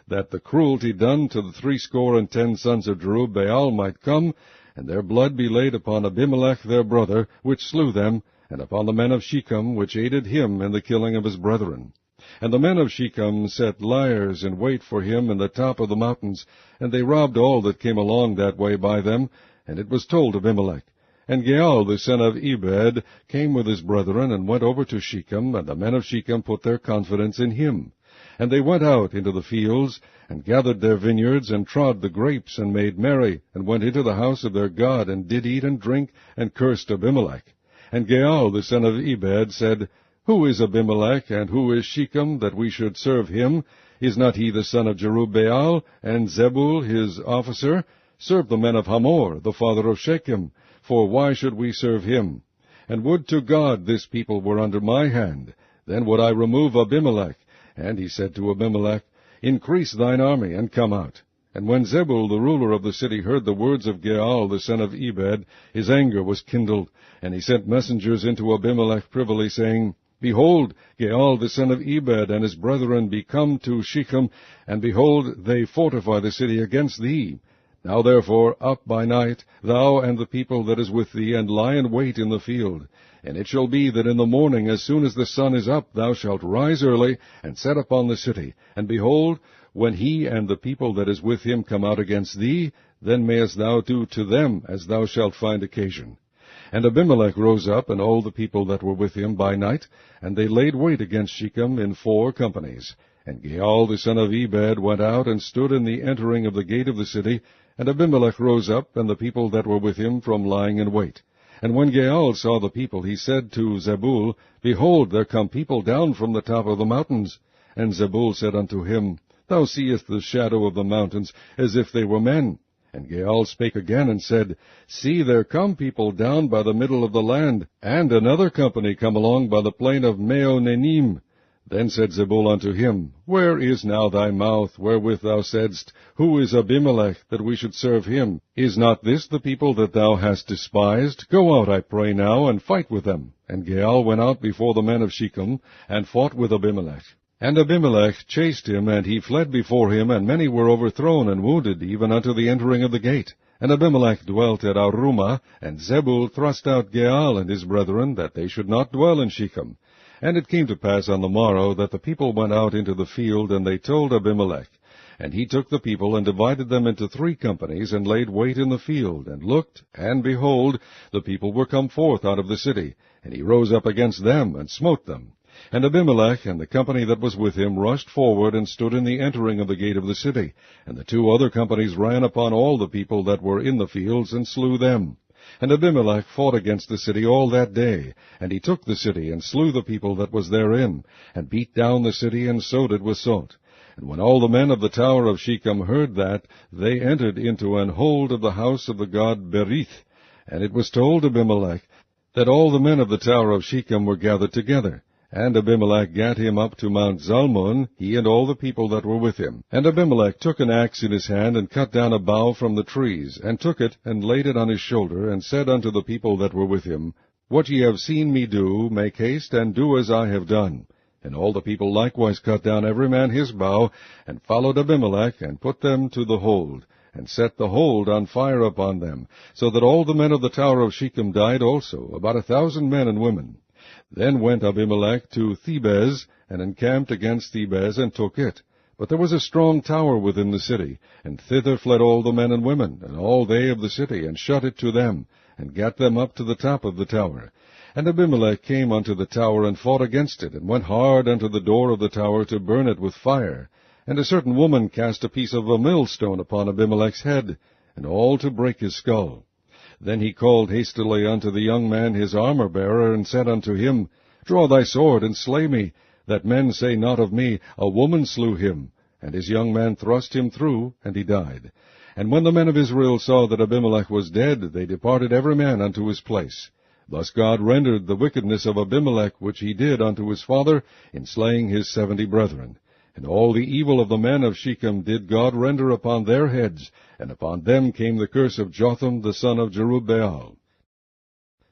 that the cruelty done to the 70 sons of Jerubbaal might come, and their blood be laid upon Abimelech their brother, which slew them, and upon the men of Shechem, which aided him in the killing of his brethren. And the men of Shechem set liers in wait for him in the top of the mountains, and they robbed all that came along that way by them. And it was told Abimelech. And Gaal the son of Ebed came with his brethren, and went over to Shechem, and the men of Shechem put their confidence in him. And they went out into the fields, and gathered their vineyards, and trod the grapes, and made merry, and went into the house of their God, and did eat and drink, and cursed Abimelech. And Gaal the son of Ebed said, Who is Abimelech, and who is Shechem, that we should serve him? Is not he the son of Jerubbaal, and Zebul his officer? Serve the men of Hamor, the father of Shechem, for why should we serve him? And would to God this people were under my hand, then would I remove Abimelech. And he said to Abimelech, Increase thine army, and come out. And when Zebul the ruler of the city heard the words of Gaal the son of Ebed, his anger was kindled, and he sent messengers into Abimelech privily, saying, Behold, Gaal the son of Ebed and his brethren be come to Shechem, and behold, they fortify the city against thee. Now therefore, up by night, thou and the people that is with thee, and lie in wait in the field. And it shall be that in the morning, as soon as the sun is up, thou shalt rise early, and set upon the city. And behold, when he and the people that is with him come out against thee, then mayest thou do to them as thou shalt find occasion. And Abimelech rose up, and all the people that were with him by night, and they laid wait against Shechem in 4 companies. And Gaal the son of Ebed went out, and stood in the entering of the gate of the city, and Abimelech rose up, and the people that were with him, from lying in wait. And when Gaal saw the people, he said to Zebul, Behold, there come people down from the top of the mountains. And Zebul said unto him, Thou seest the shadow of the mountains, as if they were men. And Gaal spake again, and said, See, there come people down by the middle of the land, and another company come along by the plain of Meonenim. Then said Zebul unto him, Where is now thy mouth, wherewith thou saidst, Who is Abimelech, that we should serve him? Is not this the people that thou hast despised? Go out, I pray now, and fight with them. And Gaal went out before the men of Shechem, and fought with Abimelech. And Abimelech chased him, and he fled before him, and many were overthrown and wounded, even unto the entering of the gate. And Abimelech dwelt at Arumah, and Zebul thrust out Gaal and his brethren, that they should not dwell in Shechem. And it came to pass on the morrow that the people went out into the field, and they told Abimelech. And he took the people, and divided them into 3 companies, and laid wait in the field, and looked, and behold, the people were come forth out of the city. And he rose up against them, and smote them. And Abimelech and the company that was with him rushed forward, and stood in the entering of the gate of the city. And the 2 other companies ran upon all the people that were in the fields, and slew them. And Abimelech fought against the city all that day, and he took the city, and slew the people that was therein, and beat down the city, and sowed it with salt. And when all the men of the tower of Shechem heard that, they entered into an hold of the house of the god Berith. And it was told Abimelech that all the men of the tower of Shechem were gathered together. And Abimelech gat him up to Mount Zalmon, he and all the people that were with him. And Abimelech took an axe in his hand, and cut down a bough from the trees, and took it, and laid it on his shoulder, and said unto the people that were with him, What ye have seen me do, make haste, and do as I have done. And all the people likewise cut down every man his bough, and followed Abimelech, and put them to the hold, and set the hold on fire upon them, so that all the men of the tower of Shechem died also, about 1,000 men and women. Then went Abimelech to Thebez, and encamped against Thebez, and took it. But there was a strong tower within the city, and thither fled all the men and women, and all they of the city, and shut it to them. and gat them up to the top of the tower. And Abimelech came unto the tower, and fought against it, and went hard unto the door of the tower to burn it with fire. And a certain woman cast a piece of a millstone upon Abimelech's head, and all to break his skull. Then he called hastily unto the young man his armor-bearer, and said unto him, Draw thy sword, and slay me, that men say not of me, A woman slew him. And his young man thrust him through, and he died. And when the men of Israel saw that Abimelech was dead, they departed every man unto his place. Thus God rendered the wickedness of Abimelech, which he did unto his father, in slaying his 70 brethren. And all the evil of the men of Shechem did God render upon their heads, and upon them came the curse of Jotham the son of Jerubbaal.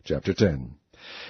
Chapter 10.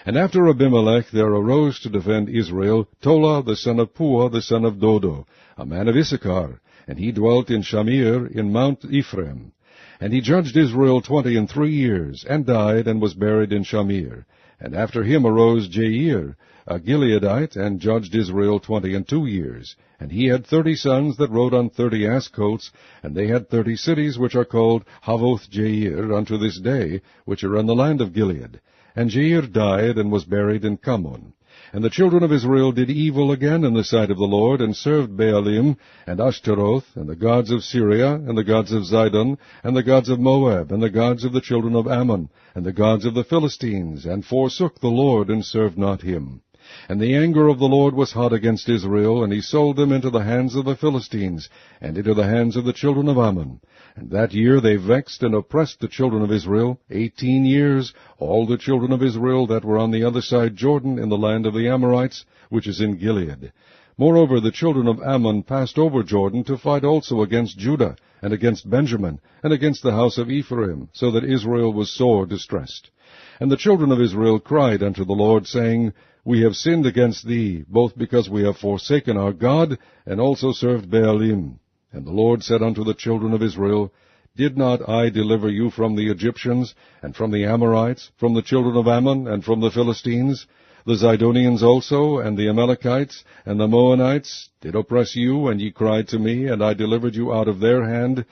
And after Abimelech there arose to defend Israel Tola the son of Puah the son of Dodo, a man of Issachar, and he dwelt in Shamir in Mount Ephraim. And he judged Israel 23 years, and died, and was buried in Shamir. And after him arose Jair, a Gileadite, and judged Israel 22 years. And he had 30 sons that rode on 30 ass colts, and they had 30 cities, which are called Havoth Jair unto this day, which are in the land of Gilead. And Jair died, and was buried in Cammon. And the children of Israel did evil again in the sight of the Lord, and served Baalim, and Ashtaroth, and the gods of Syria, and the gods of Zidon, and the gods of Moab, and the gods of the children of Ammon, and the gods of the Philistines, and forsook the Lord, and served not him. And the anger of the Lord was hot against Israel, and he sold them into the hands of the Philistines, and into the hands of the children of Ammon. And that year they vexed and oppressed the children of Israel 18 years, all the children of Israel that were on the other side Jordan, in the land of the Amorites, which is in Gilead. Moreover, the children of Ammon passed over Jordan to fight also against Judah, and against Benjamin, and against the house of Ephraim, so that Israel was sore distressed. And the children of Israel cried unto the Lord, saying, We have sinned against thee, both because we have forsaken our God, and also served Baalim. And the Lord said unto the children of Israel, Did not I deliver you from the Egyptians, and from the Amorites, from the children of Ammon, and from the Philistines? The Zidonians also, and the Amalekites, and the Moabites did oppress you, and ye cried to me, and I delivered you out of their hand.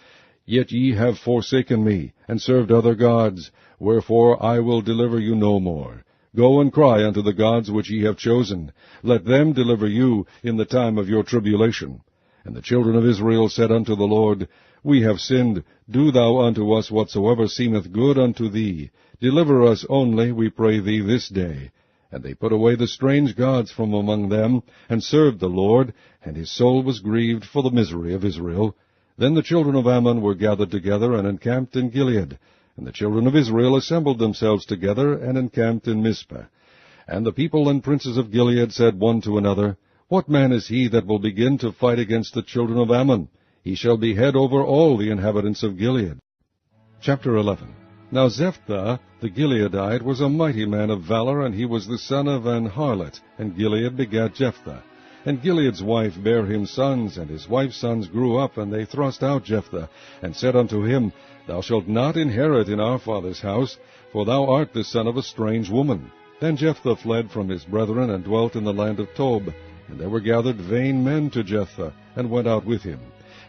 Yet ye have forsaken me, and served other gods, wherefore I will deliver you no more. Go and cry unto the gods which ye have chosen. Let them deliver you in the time of your tribulation. And the children of Israel said unto the Lord, We have sinned. Do thou unto us whatsoever seemeth good unto thee. Deliver us only, we pray thee, this day. And they put away the strange gods from among them, and served the Lord, and his soul was grieved for the misery of Israel. Then the children of Ammon were gathered together, and encamped in Gilead. And the children of Israel assembled themselves together, and encamped in Mizpah. And the people and princes of Gilead said one to another, What man is he that will begin to fight against the children of Ammon? He shall be head over all the inhabitants of Gilead. Chapter 11. Now Jephthah the Gileadite was a mighty man of valor, and he was the son of an harlot, and Gilead begat Jephthah. And Gilead's wife bare him sons, and his wife's sons grew up, and they thrust out Jephthah, and said unto him, Thou shalt not inherit in our father's house, for thou art the son of a strange woman. Then Jephthah fled from his brethren, and dwelt in the land of Tob. And there were gathered vain men to Jephthah, and went out with him.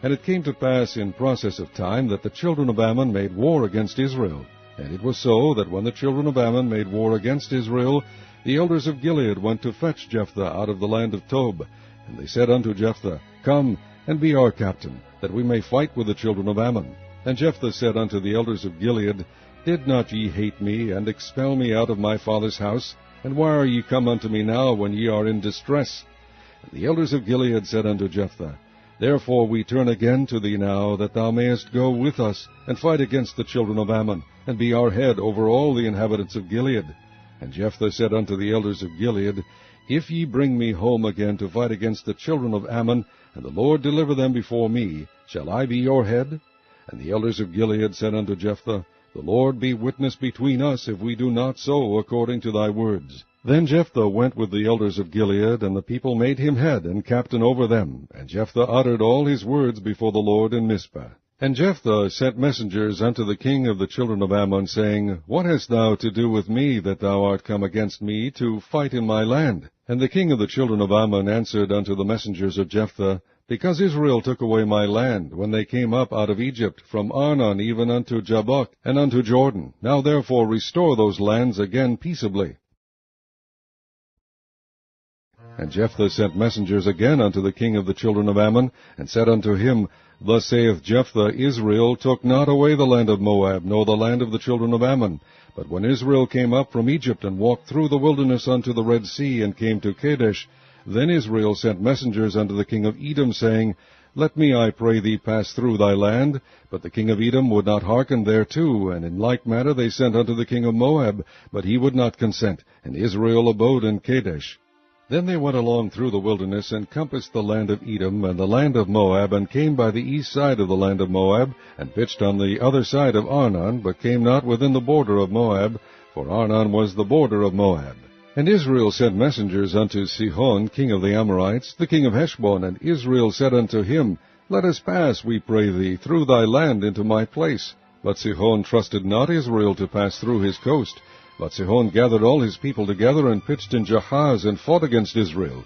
And it came to pass in process of time that the children of Ammon made war against Israel. And it was so that when the children of Ammon made war against Israel, the elders of Gilead went to fetch Jephthah out of the land of Tob. And they said unto Jephthah, Come, and be our captain, that we may fight with the children of Ammon. And Jephthah said unto the elders of Gilead, Did not ye hate me, and expel me out of my father's house? And why are ye come unto me now, when ye are in distress? And the elders of Gilead said unto Jephthah, Therefore we turn again to thee now, that thou mayest go with us, and fight against the children of Ammon, and be our head over all the inhabitants of Gilead. And Jephthah said unto the elders of Gilead, If ye bring me home again to fight against the children of Ammon, and the Lord deliver them before me, shall I be your head? And the elders of Gilead said unto Jephthah, The Lord be witness between us, if we do not so according to thy words. Then Jephthah went with the elders of Gilead, and the people made him head and captain over them. And Jephthah uttered all his words before the Lord in Mizpah. And Jephthah sent messengers unto the king of the children of Ammon, saying, What hast thou to do with me, that thou art come against me to fight in my land? And the king of the children of Ammon answered unto the messengers of Jephthah, because Israel took away my land, when they came up out of Egypt, from Arnon even unto Jabbok, and unto Jordan. Now therefore restore those lands again peaceably. And Jephthah sent messengers again unto the king of the children of Ammon, and said unto him, Thus saith Jephthah, Israel took not away the land of Moab, nor the land of the children of Ammon. But when Israel came up from Egypt, and walked through the wilderness unto the Red Sea, and came to Kadesh, then Israel sent messengers unto the king of Edom, saying, Let me, I pray thee, pass through thy land. But the king of Edom would not hearken thereto, and in like manner they sent unto the king of Moab, but he would not consent, and Israel abode in Kadesh. Then they went along through the wilderness, and compassed the land of Edom, and the land of Moab, and came by the east side of the land of Moab, and pitched on the other side of Arnon, but came not within the border of Moab, for Arnon was the border of Moab. And Israel sent messengers unto Sihon, king of the Amorites, the king of Heshbon, and Israel said unto him, Let us pass, we pray thee, through thy land into my place. But Sihon trusted not Israel to pass through his coast. But Sihon gathered all his people together, and pitched in Jahaz, and fought against Israel.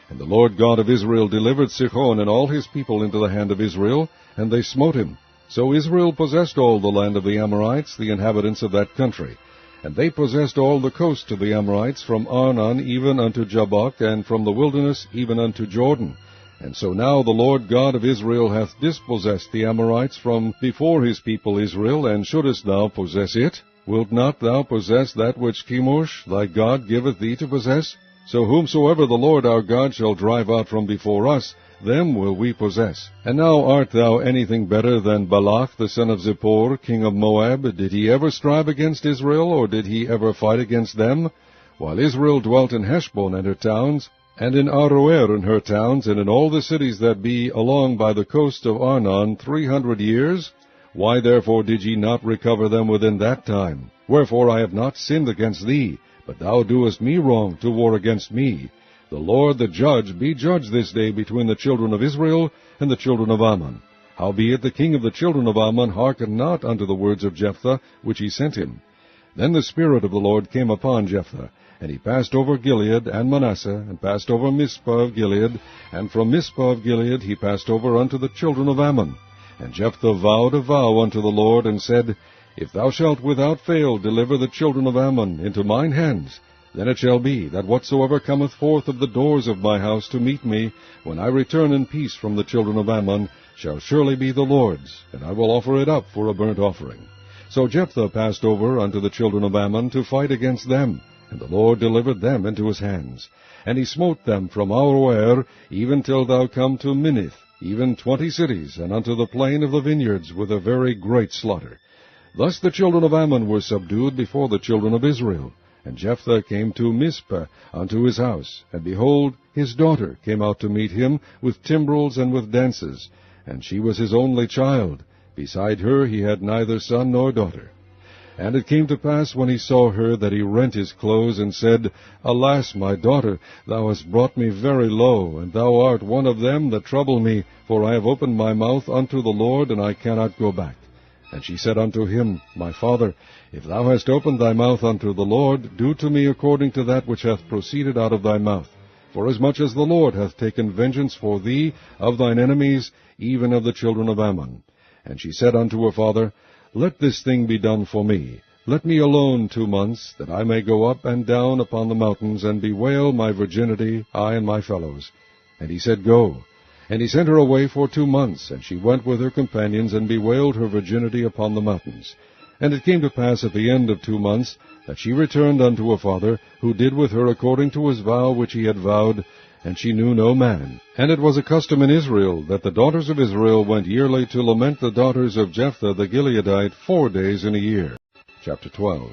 And the Lord God of Israel delivered Sihon and all his people into the hand of Israel, and they smote him. So Israel possessed all the land of the Amorites, the inhabitants of that country. And they possessed all the coast of the Amorites, from Arnon even unto Jabbok, and from the wilderness even unto Jordan. And so now the Lord God of Israel hath dispossessed the Amorites from before his people Israel, and shouldest thou possess it? Wilt not thou possess that which Chemosh thy God giveth thee to possess? So whomsoever the Lord our God shall drive out from before us, them will we possess. And now art thou anything better than Balak the son of Zippor, king of Moab? Did he ever strive against Israel, or did he ever fight against them? While Israel dwelt in Heshbon and her towns, and in Aroer and her towns, and in all the cities that be along by the coast of Arnon 300 years? Why therefore did ye not recover them within that time? Wherefore I have not sinned against thee, but thou doest me wrong to war against me. The Lord the judge be judge this day between the children of Israel and the children of Ammon. Howbeit the king of the children of Ammon hearkened not unto the words of Jephthah, which he sent him. Then the Spirit of the Lord came upon Jephthah, and he passed over Gilead and Manasseh, and passed over Mizpah of Gilead, and from Mizpah of Gilead he passed over unto the children of Ammon. And Jephthah vowed a vow unto the Lord, and said, If thou shalt without fail deliver the children of Ammon into mine hands, then it shall be, that whatsoever cometh forth of the doors of my house to meet me, when I return in peace from the children of Ammon, shall surely be the Lord's, and I will offer it up for a burnt offering. So Jephthah passed over unto the children of Ammon to fight against them, and the Lord delivered them into his hands. And he smote them from Aroer, even till thou come to Minnith, even 20 cities, and unto the plain of the vineyards, with a very great slaughter. Thus the children of Ammon were subdued before the children of Israel. And Jephthah came to Mizpah unto his house, and behold, his daughter came out to meet him with timbrels and with dances, and she was his only child. Beside her he had neither son nor daughter. And it came to pass, when he saw her, that he rent his clothes, and said, Alas, my daughter, thou hast brought me very low, and thou art one of them that trouble me, for I have opened my mouth unto the Lord, and I cannot go back. And she said unto him, My father, if thou hast opened thy mouth unto the Lord, do to me according to that which hath proceeded out of thy mouth. Forasmuch as the Lord hath taken vengeance for thee of thine enemies, even of the children of Ammon. And she said unto her father, Let this thing be done for me. Let me alone 2 months, that I may go up and down upon the mountains, and bewail my virginity, I and my fellows. And he said, Go. And he sent her away for 2 months, and she went with her companions, and bewailed her virginity upon the mountains. And it came to pass at the end of 2 months, that she returned unto her father, who did with her according to his vow which he had vowed, and she knew no man. And it was a custom in Israel, that the daughters of Israel went yearly to lament the daughters of Jephthah the Gileadite 4 days in a year. Chapter 12.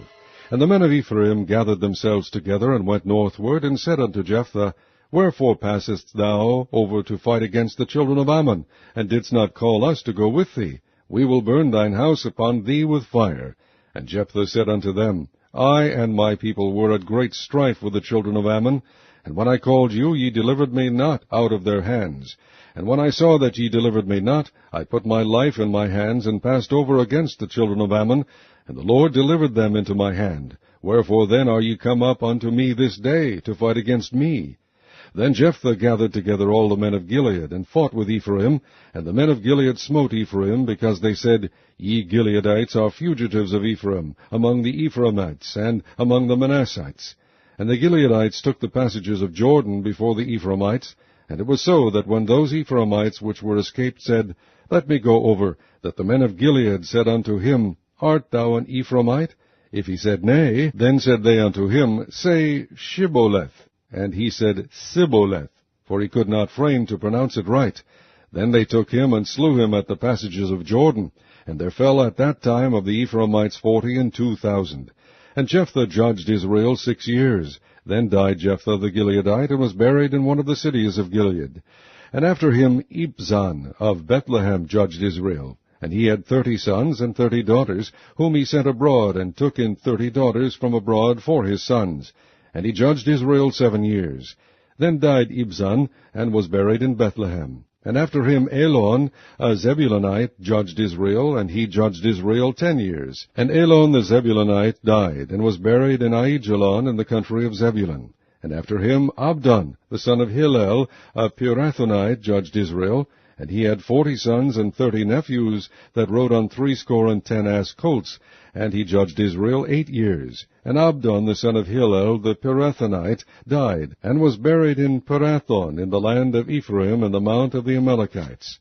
And the men of Ephraim gathered themselves together, and went northward, and said unto Jephthah, Wherefore passest thou over to fight against the children of Ammon, and didst not call us to go with thee? We will burn thine house upon thee with fire. And Jephthah said unto them, I and my people were at great strife with the children of Ammon, and when I called you, ye delivered me not out of their hands. And when I saw that ye delivered me not, I put my life in my hands, and passed over against the children of Ammon, and the Lord delivered them into my hand. Wherefore then are ye come up unto me this day, to fight against me? Then Jephthah gathered together all the men of Gilead, and fought with Ephraim, and the men of Gilead smote Ephraim, because they said, Ye Gileadites are fugitives of Ephraim, among the Ephraimites, and among the Manassites. And the Gileadites took the passages of Jordan before the Ephraimites, and it was so that when those Ephraimites which were escaped said, Let me go over, that the men of Gilead said unto him, Art thou an Ephraimite? If he said, Nay, then said they unto him, Say, Shibboleth. And he said, Sibboleth, for he could not frame to pronounce it right. Then they took him and slew him at the passages of Jordan, and there fell at that time of the Ephraimites 42,000. And Jephthah judged Israel 6 years. Then died Jephthah the Gileadite, and was buried in one of the cities of Gilead. And after him Ibzan of Bethlehem judged Israel. And he had 30 sons and 30 daughters, whom he sent abroad, and took in 30 daughters from abroad for his sons. And he judged Israel 7 years. Then died Ibzan, and was buried in Bethlehem. And after him Elon, a Zebulunite, judged Israel, and he judged Israel 10 years. And Elon the Zebulunite died, and was buried in Aijalon in the country of Zebulun. And after him Abdon, the son of Hillel, a Pirathonite, judged Israel, and he had 40 sons and 30 nephews that rode on 70 ass colts, and he judged Israel 8 years. And Abdon, the son of Hillel, the Pirathonite, died, and was buried in Pirathon, in the land of Ephraim, in the mount of the Amalekites.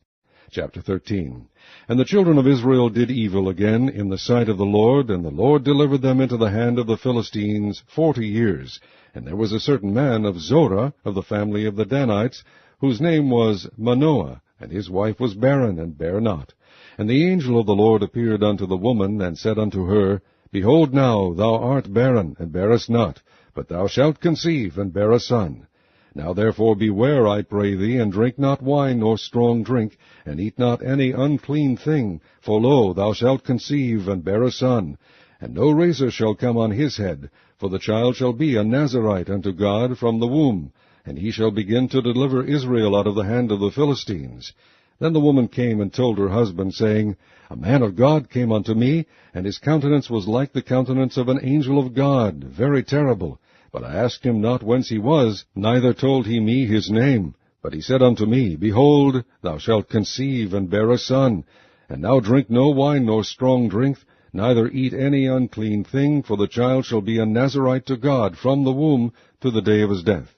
Chapter 13. And the children of Israel did evil again in the sight of the Lord, and the Lord delivered them into the hand of the Philistines 40 years. And there was a certain man of Zorah, of the family of the Danites, whose name was Manoah, and his wife was barren, and bare not. And the angel of the Lord appeared unto the woman, and said unto her, Behold now, thou art barren, and bearest not, but thou shalt conceive, and bear a son. Now therefore beware, I pray thee, and drink not wine nor strong drink, and eat not any unclean thing, for lo, thou shalt conceive, and bear a son. And no razor shall come on his head, for the child shall be a Nazarite unto God from the womb, and he shall begin to deliver Israel out of the hand of the Philistines. Then the woman came and told her husband, saying, A man of God came unto me, and his countenance was like the countenance of an angel of God, very terrible. But I asked him not whence he was, neither told he me his name. But he said unto me, Behold, thou shalt conceive, and bear a son. And now drink no wine nor strong drink, neither eat any unclean thing, for the child shall be a Nazarite to God from the womb to the day of his death.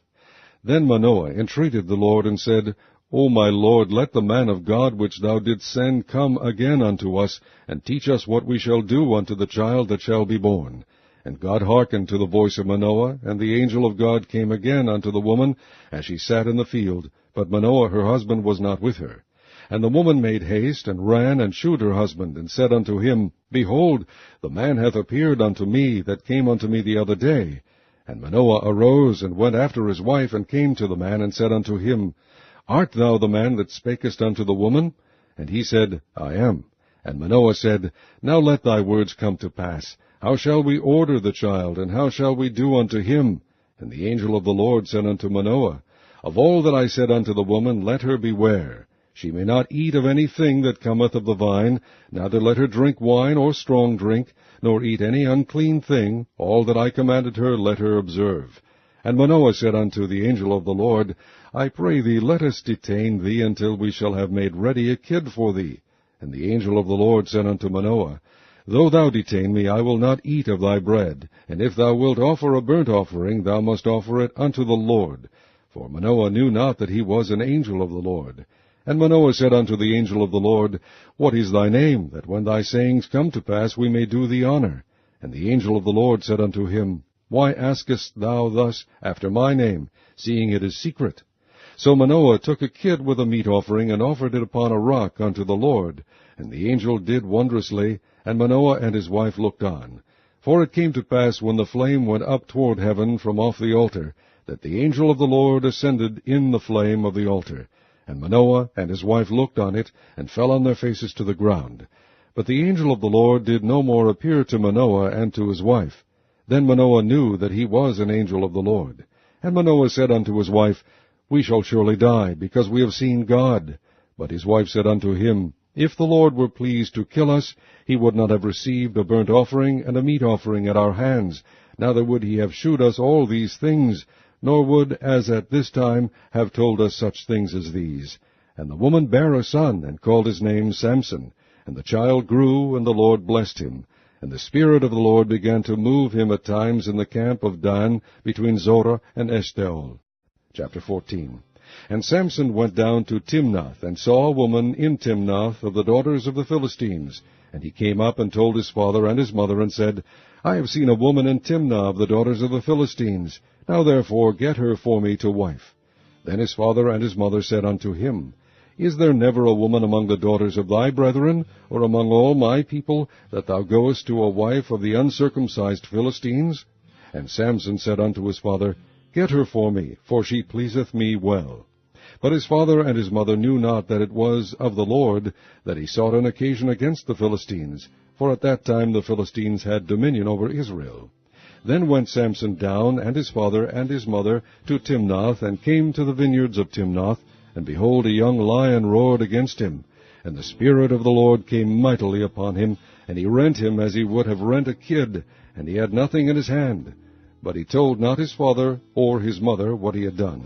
Then Manoah entreated the Lord, and said, O my Lord, let the man of God which thou didst send come again unto us, and teach us what we shall do unto the child that shall be born. And God hearkened to the voice of Manoah, and the angel of God came again unto the woman, as she sat in the field, but Manoah her husband was not with her. And the woman made haste, and ran, and shewed her husband, and said unto him, Behold, the man hath appeared unto me, that came unto me the other day. And Manoah arose, and went after his wife, and came to the man, and said unto him, Art thou the man that spakest unto the woman? And he said, I am. And Manoah said, Now let thy words come to pass. How shall we order the child, and how shall we do unto him? And the angel of the Lord said unto Manoah, Of all that I said unto the woman, let her beware. She may not eat of any thing that cometh of the vine, neither let her drink wine or strong drink, nor eat any unclean thing. All that I commanded her let her observe. And Manoah said unto the angel of the Lord, I pray thee, let us detain thee until we shall have made ready a kid for thee. And the angel of the Lord said unto Manoah, Though thou detain me, I will not eat of thy bread. And if thou wilt offer a burnt offering, thou must offer it unto the Lord. For Manoah knew not that he was an angel of the Lord. And Manoah said unto the angel of the Lord, What is thy name, that when thy sayings come to pass we may do thee honor? And the angel of the Lord said unto him, Why askest thou thus after my name, seeing it is secret? So Manoah took a kid with a meat offering, and offered it upon a rock unto the Lord. And the angel did wondrously, and Manoah and his wife looked on. For it came to pass, when the flame went up toward heaven from off the altar, that the angel of the Lord ascended in the flame of the altar. And Manoah and his wife looked on it, and fell on their faces to the ground. But the angel of the Lord did no more appear to Manoah and to his wife. Then Manoah knew that he was an angel of the Lord. And Manoah said unto his wife, We shall surely die, because we have seen God. But his wife said unto him, If the Lord were pleased to kill us, he would not have received a burnt offering and a meat offering at our hands, neither would he have shewed us all these things, nor would, as at this time, have told us such things as these. And the woman bare a son, and called his name Samson. And the child grew, and the Lord blessed him. And the Spirit of the Lord began to move him at times in the camp of Dan, between Zorah and Eshtaol. Chapter 14. And Samson went down to Timnath, and saw a woman in Timnath of the daughters of the Philistines. And he came up and told his father and his mother, and said, I have seen a woman in Timnah of the daughters of the Philistines. Now therefore get her for me to wife. Then his father and his mother said unto him, Is there never a woman among the daughters of thy brethren, or among all my people, that thou goest to a wife of the uncircumcised Philistines? And Samson said unto his father, Get her for me, for she pleaseth me well. But his father and his mother knew not that it was of the Lord that he sought an occasion against the Philistines, for at that time the Philistines had dominion over Israel. Then went Samson down, and his father and his mother, to Timnath, and came to the vineyards of Timnath, and behold, a young lion roared against him. And the Spirit of the Lord came mightily upon him, and he rent him as he would have rent a kid, and he had nothing in his hand. But he told not his father or his mother what he had done.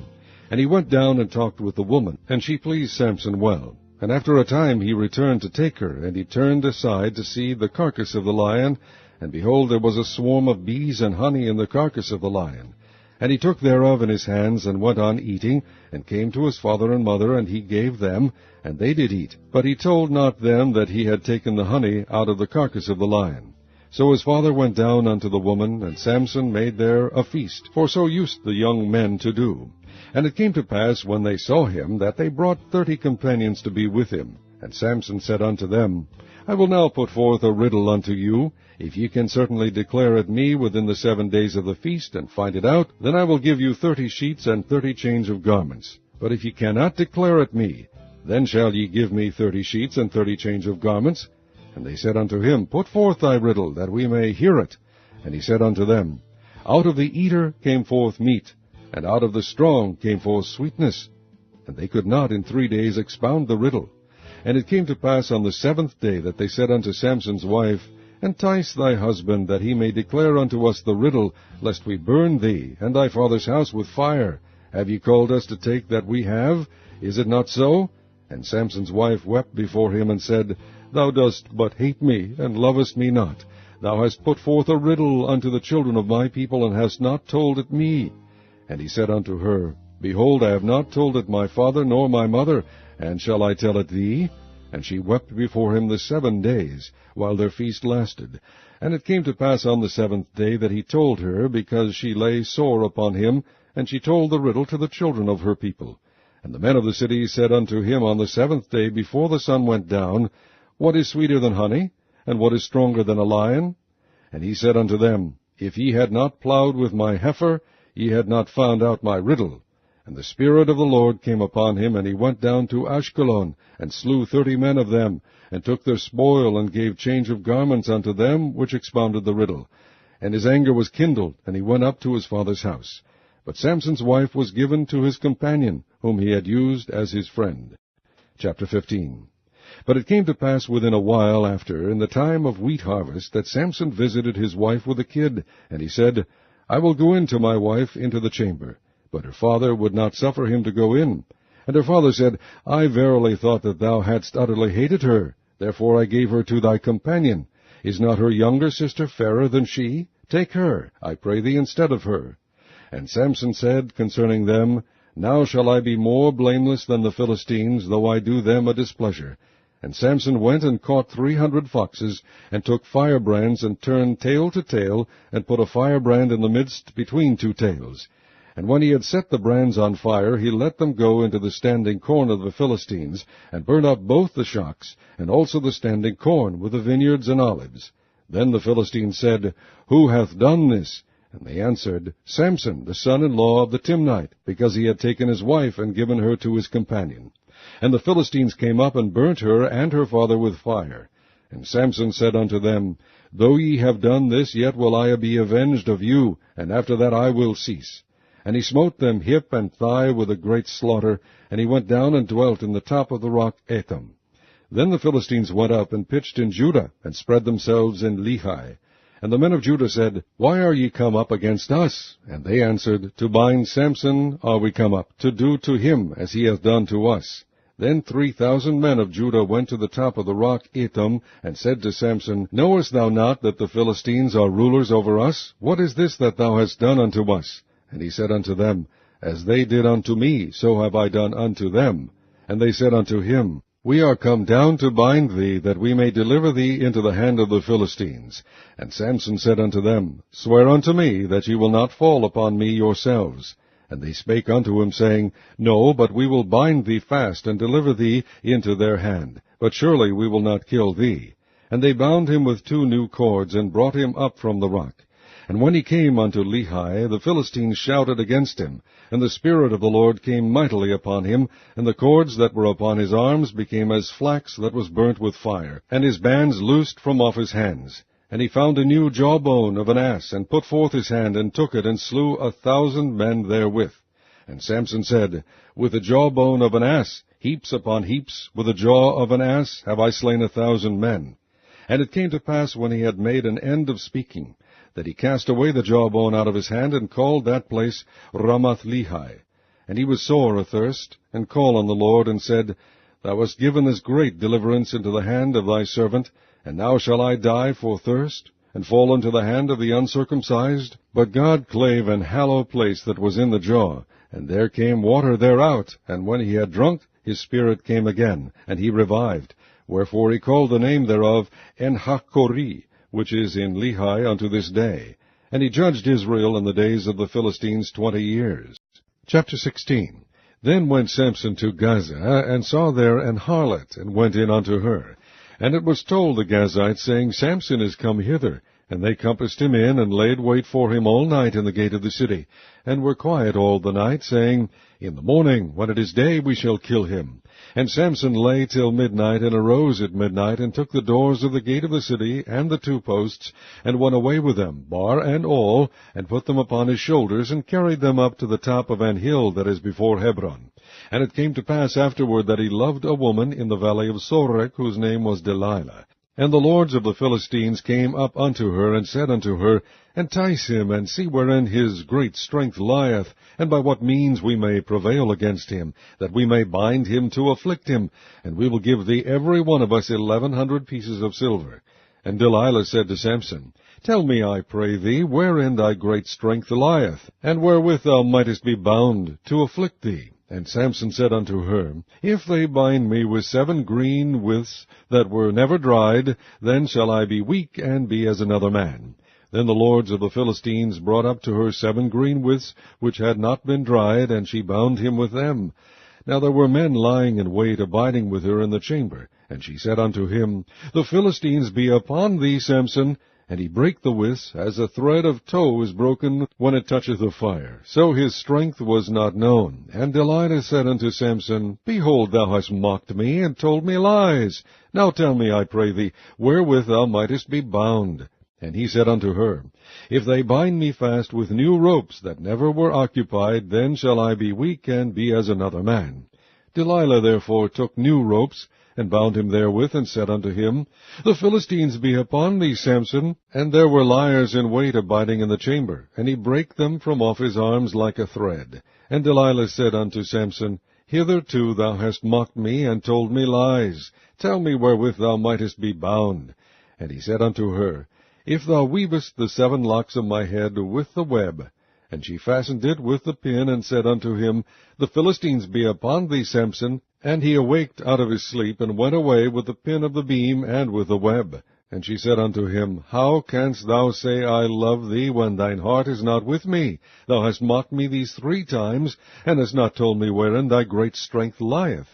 And he went down and talked with the woman, and she pleased Samson well. And after a time he returned to take her, and he turned aside to see the carcass of the lion, and behold, there was a swarm of bees and honey in the carcass of the lion. And he took thereof in his hands, and went on eating, and came to his father and mother, and he gave them, and they did eat. But he told not them that he had taken the honey out of the carcass of the lion. So his father went down unto the woman, and Samson made there a feast, for so used the young men to do. And it came to pass, when they saw him, that they brought 30 companions to be with him. And Samson said unto them, I will now put forth a riddle unto you. If ye can certainly declare it me within the 7 days of the feast, and find it out, then I will give you 30 sheets and 30 change of garments. But if ye cannot declare it me, then shall ye give me 30 sheets and 30 change of garments. And they said unto him, Put forth thy riddle, that we may hear it. And he said unto them, Out of the eater came forth meat, and out of the strong came forth sweetness. And they could not in 3 days expound the riddle. And it came to pass on the 7th day that they said unto Samson's wife, Entice thy husband, that he may declare unto us the riddle, lest we burn thee, and thy father's house with fire. Have ye called us to take that we have? Is it not so? And Samson's wife wept before him, and said, Thou dost but hate me, and lovest me not. Thou hast put forth a riddle unto the children of my people, and hast not told it me. And he said unto her, Behold, I have not told it my father nor my mother, and shall I tell it thee? And she wept before him the 7 days, while their feast lasted. And it came to pass on the 7th day that he told her, because she lay sore upon him, and she told the riddle to the children of her people. And the men of the city said unto him on the 7th day, before the sun went down, What is sweeter than honey? And what is stronger than a lion? And he said unto them, If ye had not plowed with my heifer, ye had not found out my riddle. And the Spirit of the Lord came upon him, and he went down to Ashkelon, and slew 30 men of them, and took their spoil, and gave change of garments unto them which expounded the riddle. And his anger was kindled, and he went up to his father's house. But Samson's wife was given to his companion, whom he had used as his friend. Chapter 15. But it came to pass within a while after, in the time of wheat harvest, that Samson visited his wife with a kid, and he said, I will go in to my wife into the chamber. But her father would not suffer him to go in. And her father said, I verily thought that thou hadst utterly hated her. Therefore I gave her to thy companion. Is not her younger sister fairer than she? Take her, I pray thee, instead of her. And Samson said concerning them, Now shall I be more blameless than the Philistines, though I do them a displeasure. And Samson went and caught 300 foxes, and took firebrands, and turned tail to tail, and put a firebrand in the midst between 2 tails. And when he had set the brands on fire, he let them go into the standing corn of the Philistines, and burnt up both the shocks, and also the standing corn, with the vineyards and olives. Then the Philistines said, Who hath done this? And they answered, Samson, the son-in-law of the Timnite, because he had taken his wife, and given her to his companion. And the Philistines came up, and burnt her and her father with fire. And Samson said unto them, Though ye have done this, yet will I be avenged of you, and after that I will cease. And he smote them hip and thigh with a great slaughter, and he went down and dwelt in the top of the rock Etham. Then the Philistines went up and pitched in Judah, and spread themselves in Lehi. And the men of Judah said, Why are ye come up against us? And they answered, To bind Samson are we come up, to do to him as he hath done to us. Then 3,000 men of Judah went to the top of the rock Etam, and said to Samson, Knowest thou not that the Philistines are rulers over us? What is this that thou hast done unto us? And he said unto them, As they did unto me, so have I done unto them. And they said unto him, We are come down to bind thee, that we may deliver thee into the hand of the Philistines. And Samson said unto them, Swear unto me that ye will not fall upon me yourselves. And they spake unto him, saying, No, but we will bind thee fast, and deliver thee into their hand. But surely we will not kill thee. And they bound him with 2 new cords, and brought him up from the rock. And when he came unto Lehi, the Philistines shouted against him, and the Spirit of the Lord came mightily upon him, and the cords that were upon his arms became as flax that was burnt with fire, and his bands loosed from off his hands. And he found a new jawbone of an ass, and put forth his hand, and took it, and slew 1,000 men therewith. And Samson said, With the jawbone of an ass, heaps upon heaps, with the jaw of an ass, have I slain 1,000 men. And it came to pass, when he had made an end of speaking, that he cast away the jawbone out of his hand, and called that place Ramath-Lehi. And he was sore athirst, and called on the Lord, and said, Thou hast given this great deliverance into the hand of thy servant, and now shall I die for thirst, and fall into the hand of the uncircumcised? But God clave an hollow place that was in the jaw, and there came water thereout, and when he had drunk, his spirit came again, and he revived. Wherefore he called the name thereof En-hakkore, which is in Lehi unto this day. And he judged Israel in the days of the Philistines 20 years. Chapter 16. Then went Samson to Gaza, and saw there an harlot, and went in unto her. And it was told the Gazites, saying, Samson is come hither. And they compassed him in, and laid wait for him all night in the gate of the city, and were quiet all the night, saying, In the morning, when it is day, we shall kill him. And Samson lay till midnight, and arose at midnight, and took the doors of the gate of the city, and the 2 posts, and went away with them, bar and all, and put them upon his shoulders, and carried them up to the top of an hill that is before Hebron. And it came to pass afterward that he loved a woman in the valley of Sorek, whose name was Delilah. And the lords of the Philistines came up unto her, and said unto her, Entice him, and see wherein his great strength lieth, and by what means we may prevail against him, that we may bind him to afflict him, and we will give thee every one of us 1,100 pieces of silver. And Delilah said to Samson, Tell me, I pray thee, wherein thy great strength lieth, and wherewith thou mightest be bound to afflict thee. And Samson said unto her, If they bind me with 7 green withs that were never dried, then shall I be weak, and be as another man. Then the lords of the Philistines brought up to her 7 green withs, which had not been dried, and she bound him with them. Now there were men lying in wait, abiding with her in the chamber. And she said unto him, The Philistines be upon thee, Samson. And he brake the withs, as a thread of tow is broken when it toucheth the fire. So his strength was not known. And Delilah said unto Samson, Behold, thou hast mocked me, and told me lies. Now tell me, I pray thee, wherewith thou mightest be bound. And he said unto her, If they bind me fast with new ropes that never were occupied, then shall I be weak, and be as another man. Delilah therefore took new ropes, and bound him therewith, and said unto him, The Philistines be upon thee, Samson. And there were liers in wait abiding in the chamber, and he brake them from off his arms like a thread. And Delilah said unto Samson, Hitherto thou hast mocked me, and told me lies. Tell me wherewith thou mightest be bound. And he said unto her, If thou weavest the 7 locks of my head with the web. And she fastened it with the pin, and said unto him, The Philistines be upon thee, Samson. And he awaked out of his sleep, and went away with the pin of the beam, and with the web. And she said unto him, How canst thou say, I love thee, when thine heart is not with me? Thou hast mocked me these 3 times, and hast not told me wherein thy great strength lieth.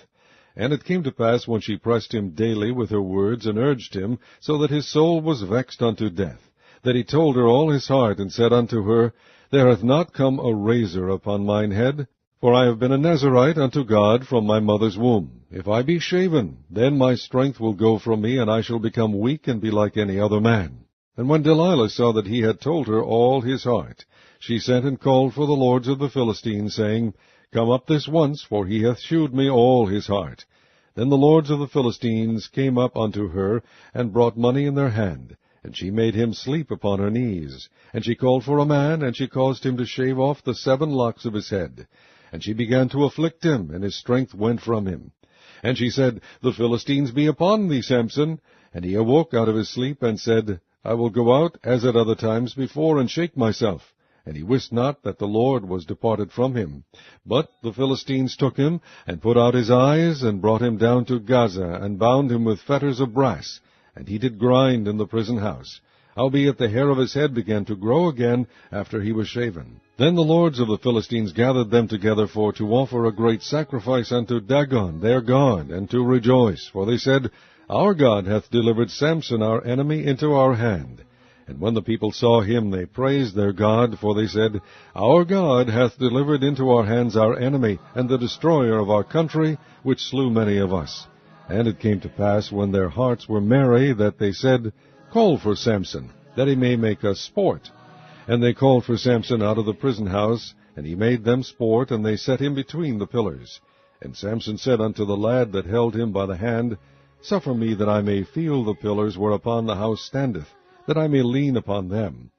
And it came to pass, when she pressed him daily with her words, and urged him, so that his soul was vexed unto death, that he told her all his heart, and said unto her, There hath not come a razor upon mine head, for I have been a Nazarite unto God from my mother's womb. If I be shaven, then my strength will go from me, and I shall become weak, and be like any other man. And when Delilah saw that he had told her all his heart, she sent and called for the lords of the Philistines, saying, Come up this once, for he hath shewed me all his heart. Then the lords of the Philistines came up unto her, and brought money in their hand. And she made him sleep upon her knees. And she called for a man, and she caused him to shave off the 7 locks of his head. And she began to afflict him, and his strength went from him. And she said, The Philistines be upon thee, Samson. And he awoke out of his sleep, and said, I will go out, as at other times before, and shake myself. And he wist not that the Lord was departed from him. But the Philistines took him, and put out his eyes, and brought him down to Gaza, and bound him with fetters of brass. And he did grind in the prison house. Howbeit the hair of his head began to grow again after he was shaven. Then the lords of the Philistines gathered them together for to offer a great sacrifice unto Dagon their god, and to rejoice. For they said, Our God hath delivered Samson our enemy into our hand. And when the people saw him, they praised their God, for they said, Our God hath delivered into our hands our enemy, and the destroyer of our country, which slew many of us. And it came to pass, when their hearts were merry, that they said, Call for Samson, that he may make us sport. And they called for Samson out of the prison house, and he made them sport, and they set him between the pillars. And Samson said unto the lad that held him by the hand, Suffer me that I may feel the pillars whereupon the house standeth, that I may lean upon them.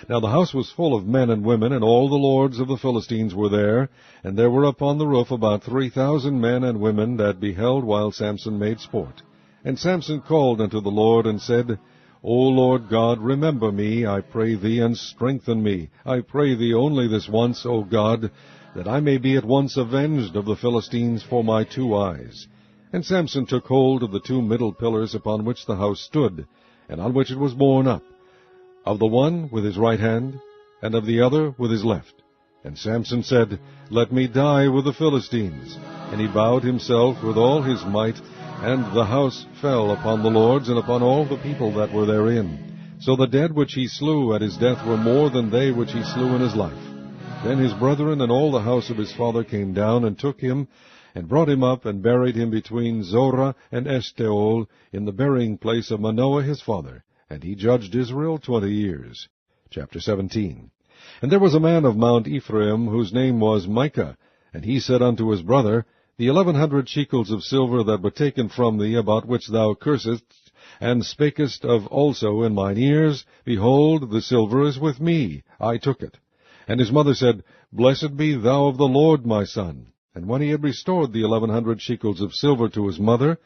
Now the house was full of men and women, and all the lords of the Philistines were there, and there were upon the roof about 3,000 men and women that beheld while Samson made sport. And Samson called unto the Lord, and said, O Lord God, remember me, I pray thee, and strengthen me. I pray thee only this once, O God, that I may be at once avenged of the Philistines for my 2 eyes. And Samson took hold of the 2 middle pillars upon which the house stood, and on which it was borne up, of the one with his right hand, and of the other with his left. And Samson said, Let me die with the Philistines. And he bowed himself with all his might, and the house fell upon the lords, and upon all the people that were therein. So the dead which he slew at his death were more than they which he slew in his life. Then his brethren and all the house of his father came down, and took him, and brought him up, and buried him between Zorah and Eshtaol, in the burying place of Manoah his father. And he judged Israel 20 years. Chapter 17. And there was a man of Mount Ephraim, whose name was Micah. And he said unto his brother, The 1,100 shekels of silver that were taken from thee, about which thou cursedst, and spakest of also in mine ears, behold, the silver is with me, I took it. And his mother said, Blessed be thou of the Lord, my son. And when he had restored the 1,100 shekels of silver to his mother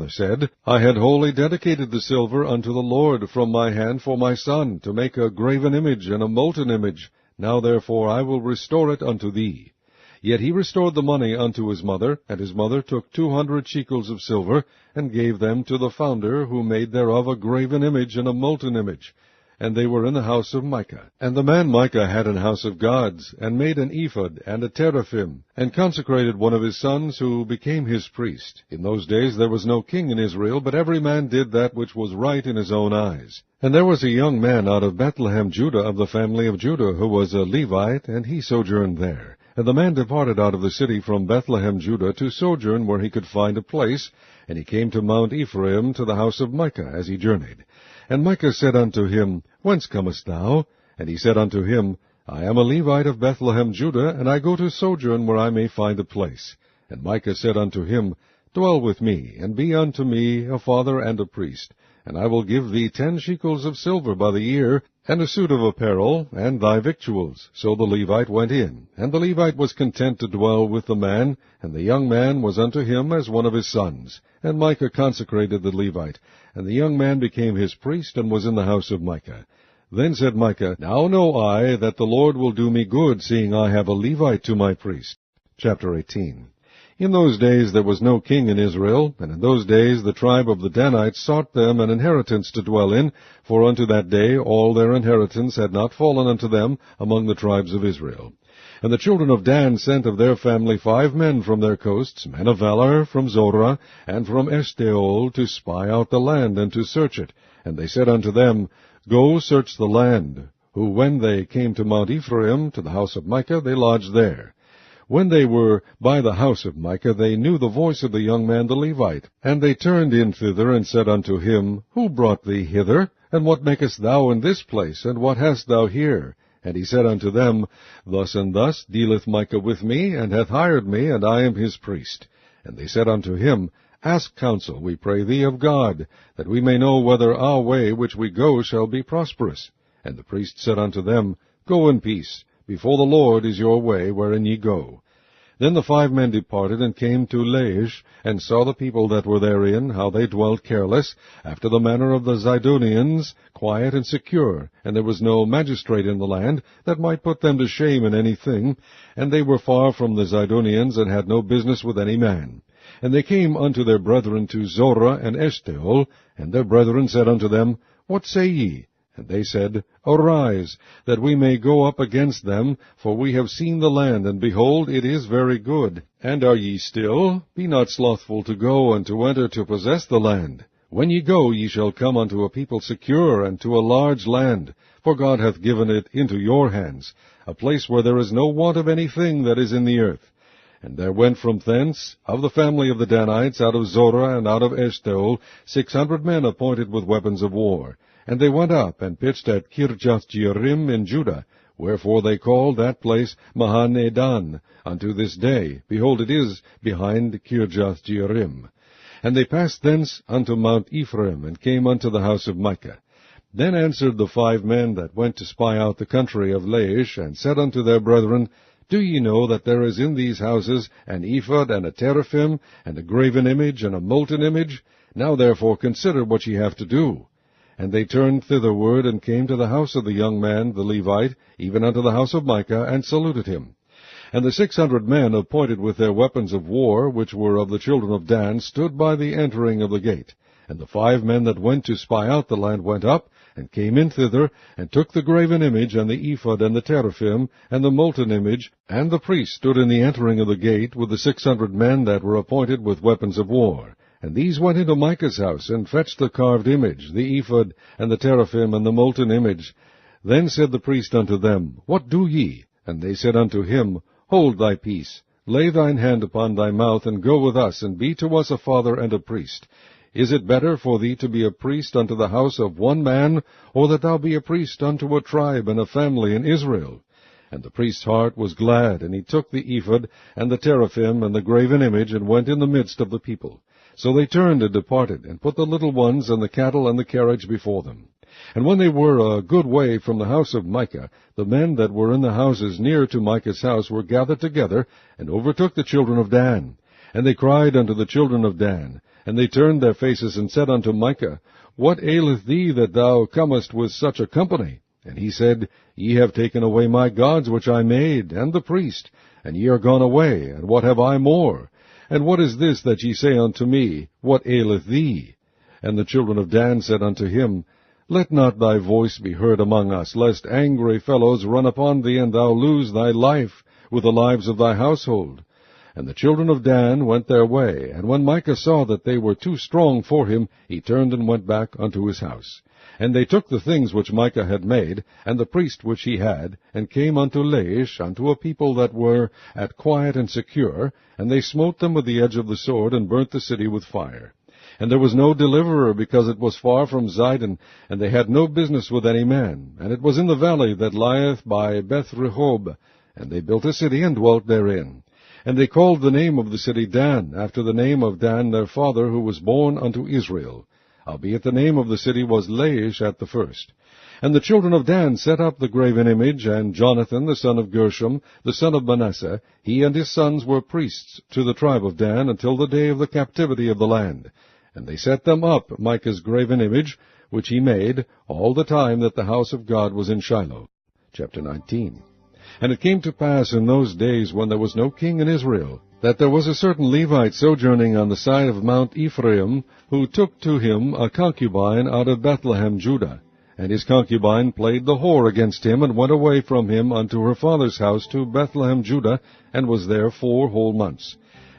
said, I had wholly dedicated the silver unto the Lord from my hand for my son, to make a graven image and a molten image. Now therefore I will restore it unto thee. Yet he restored the money unto his mother, and his mother took 200 shekels of silver, and gave them to the founder, who made thereof a graven image and a molten image. And they were in the house of Micah. And the man Micah had an house of gods, and made an ephod and a teraphim, and consecrated one of his sons, who became his priest. In those days there was no king in Israel, but every man did that which was right in his own eyes. And there was a young man out of Bethlehem, Judah, of the family of Judah, who was a Levite, and he sojourned there. And the man departed out of the city from Bethlehem, Judah, to sojourn where he could find a place, and he came to Mount Ephraim, to the house of Micah, as he journeyed. And Micah said unto him, Whence comest thou? And he said unto him, I am a Levite of Bethlehem, Judah, and I go to sojourn where I may find a place. And Micah said unto him, Dwell with me, and be unto me a father and a priest. And I will give thee 10 shekels of silver by the year, and a suit of apparel, and thy victuals. So the Levite went in. And the Levite was content to dwell with the man, and the young man was unto him as one of his sons. And Micah consecrated the Levite, and the young man became his priest, and was in the house of Micah. Then said Micah, Now know I that the Lord will do me good, seeing I have a Levite to my priest. Chapter 18. In those days there was no king in Israel, and in those days the tribe of the Danites sought them an inheritance to dwell in, for unto that day all their inheritance had not fallen unto them among the tribes of Israel. And the children of Dan sent of their family 5 men from their coasts, men of valor, from Zorah, and from Eshtaol, to spy out the land, and to search it. And they said unto them, Go search the land. Who, when they came to Mount Ephraim, to the house of Micah, they lodged there. When they were by the house of Micah, they knew the voice of the young man the Levite. And they turned in thither, and said unto him, Who brought thee hither? And what makest thou in this place? And what hast thou here? And he said unto them, Thus and thus dealeth Micah with me, and hath hired me, and I am his priest. And they said unto him, Ask counsel, we pray thee, of God, that we may know whether our way which we go shall be prosperous. And the priest said unto them, Go in peace, before the Lord is your way wherein ye go. Then the 5 men departed, and came to Laish, and saw the people that were therein, how they dwelt careless, after the manner of the Zidonians, quiet and secure, and there was no magistrate in the land that might put them to shame in any thing, and they were far from the Zidonians, and had no business with any man. And they came unto their brethren to Zorah and Eshtaol, and their brethren said unto them, What say ye? And they said, Arise, that we may go up against them, for we have seen the land, and behold, it is very good. And are ye still? Be not slothful to go and to enter to possess the land. When ye go, ye shall come unto a people secure, and to a large land, for God hath given it into your hands, a place where there is no want of anything that is in the earth. And there went from thence, of the family of the Danites, out of Zorah and out of Eshtaol, 600 men appointed with weapons of war. And they went up, and pitched at Kirjath-jearim in Judah, wherefore they called that place Mahaneh-dan unto this day. Behold, it is behind Kirjath-jearim. And they passed thence unto Mount Ephraim, and came unto the house of Micah. Then answered the 5 men that went to spy out the country of Laish, and said unto their brethren, Do ye know that there is in these houses an ephod, and a teraphim, and a graven image, and a molten image? Now therefore consider what ye have to do. And they turned thitherward, and came to the house of the young man, the Levite, even unto the house of Micah, and saluted him. And the 600 men appointed with their weapons of war, which were of the children of Dan, stood by the entering of the gate. And the 5 men that went to spy out the land went up, and came in thither, and took the graven image, and the ephod, and the teraphim, and the molten image, and the priest stood in the entering of the gate, with the 600 men that were appointed with weapons of war. And these went into Micah's house, and fetched the carved image, the ephod, and the teraphim, and the molten image. Then said the priest unto them, What do ye? And they said unto him, Hold thy peace, lay thine hand upon thy mouth, and go with us, and be to us a father and a priest. Is it better for thee to be a priest unto the house of one man, or that thou be a priest unto a tribe and a family in Israel? And the priest's heart was glad, and he took the ephod, and the teraphim, and the graven image, and went in the midst of the people. So they turned and departed, and put the little ones and the cattle and the carriage before them. And when they were a good way from the house of Micah, the men that were in the houses near to Micah's house were gathered together, and overtook the children of Dan. And they cried unto the children of Dan, and they turned their faces, and said unto Micah, What aileth thee that thou comest with such a company? And he said, Ye have taken away my gods which I made, and the priest, and ye are gone away, and what have I more? And what is this that ye say unto me, What aileth thee? And the children of Dan said unto him, Let not thy voice be heard among us, lest angry fellows run upon thee, and thou lose thy life with the lives of thy household. And the children of Dan went their way, and when Micah saw that they were too strong for him, he turned and went back unto his house. And they took the things which Micah had made, and the priest which he had, and came unto Laish, unto a people that were at quiet and secure, and they smote them with the edge of the sword, and burnt the city with fire. And there was no deliverer, because it was far from Zidon, and they had no business with any man. And it was in the valley that lieth by Beth-rehob. And they built a city, and dwelt therein. And they called the name of the city Dan, after the name of Dan their father, who was born unto Israel. Howbeit the name of the city was Laish at the first. And the children of Dan set up the graven image, and Jonathan the son of Gershom, the son of Manasseh, he and his sons were priests to the tribe of Dan, until the day of the captivity of the land. And they set them up, Micah's graven image, which he made, all the time that the house of God was in Shiloh. Chapter 19. And it came to pass in those days, when there was no king in Israel, that there was a certain Levite sojourning on the side of Mount Ephraim, who took to him a concubine out of Bethlehem, Judah. And his concubine played the whore against him, and went away from him unto her father's house to Bethlehem, Judah, and was there 4 whole months.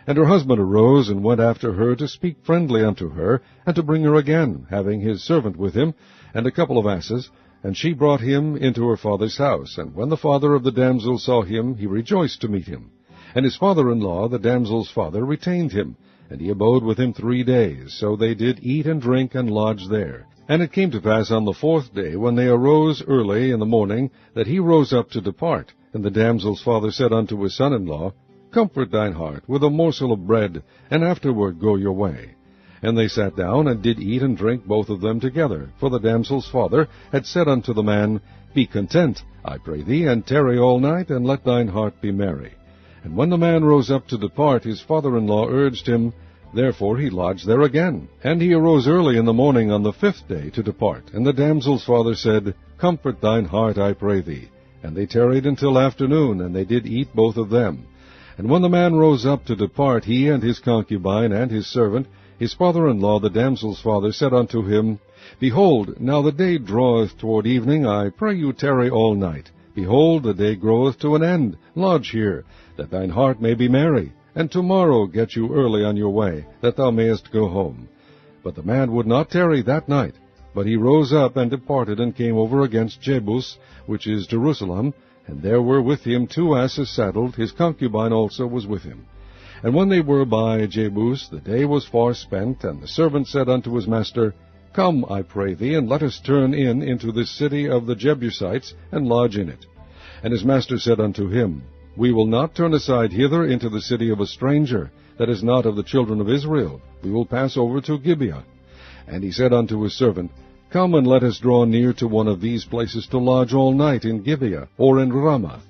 And her husband arose, and went after her to speak friendly unto her, and to bring her again, having his servant with him, and a couple of asses. And she brought him into her father's house. And when the father of the damsel saw him, he rejoiced to meet him. And his father-in-law, the damsel's father, retained him, and he abode with him 3 days. So they did eat and drink, and lodge there. And it came to pass on the 4th day, when they arose early in the morning, that he rose up to depart. And the damsel's father said unto his son-in-law, Comfort thine heart with a morsel of bread, and afterward go your way. And they sat down, and did eat and drink both of them together. For the damsel's father had said unto the man, Be content, I pray thee, and tarry all night, and let thine heart be merry. And when the man rose up to depart, his father-in-law urged him. Therefore he lodged there again. And he arose early in the morning on the 5th day to depart. And the damsel's father said, Comfort thine heart, I pray thee. And they tarried until afternoon, and they did eat both of them. And when the man rose up to depart, he and his concubine and his servant, his father-in-law the damsel's father said unto him, Behold, now the day draweth toward evening, I pray you tarry all night. Behold, the day groweth to an end. Lodge here, that thine heart may be merry. And tomorrow get you early on your way, that thou mayest go home. But the man would not tarry that night, but he rose up and departed, and came over against Jebus, which is Jerusalem, and there were with him 2 asses saddled, his concubine also was with him. And when they were by Jebus, the day was far spent, and the servant said unto his master, Come, I pray thee, and let us turn in into this city of the Jebusites, and lodge in it. And his master said unto him, We will not turn aside hither into the city of a stranger, that is not of the children of Israel. We will pass over to Gibeah. And he said unto his servant, Come and let us draw near to one of these places to lodge all night in Gibeah, or in Ramah.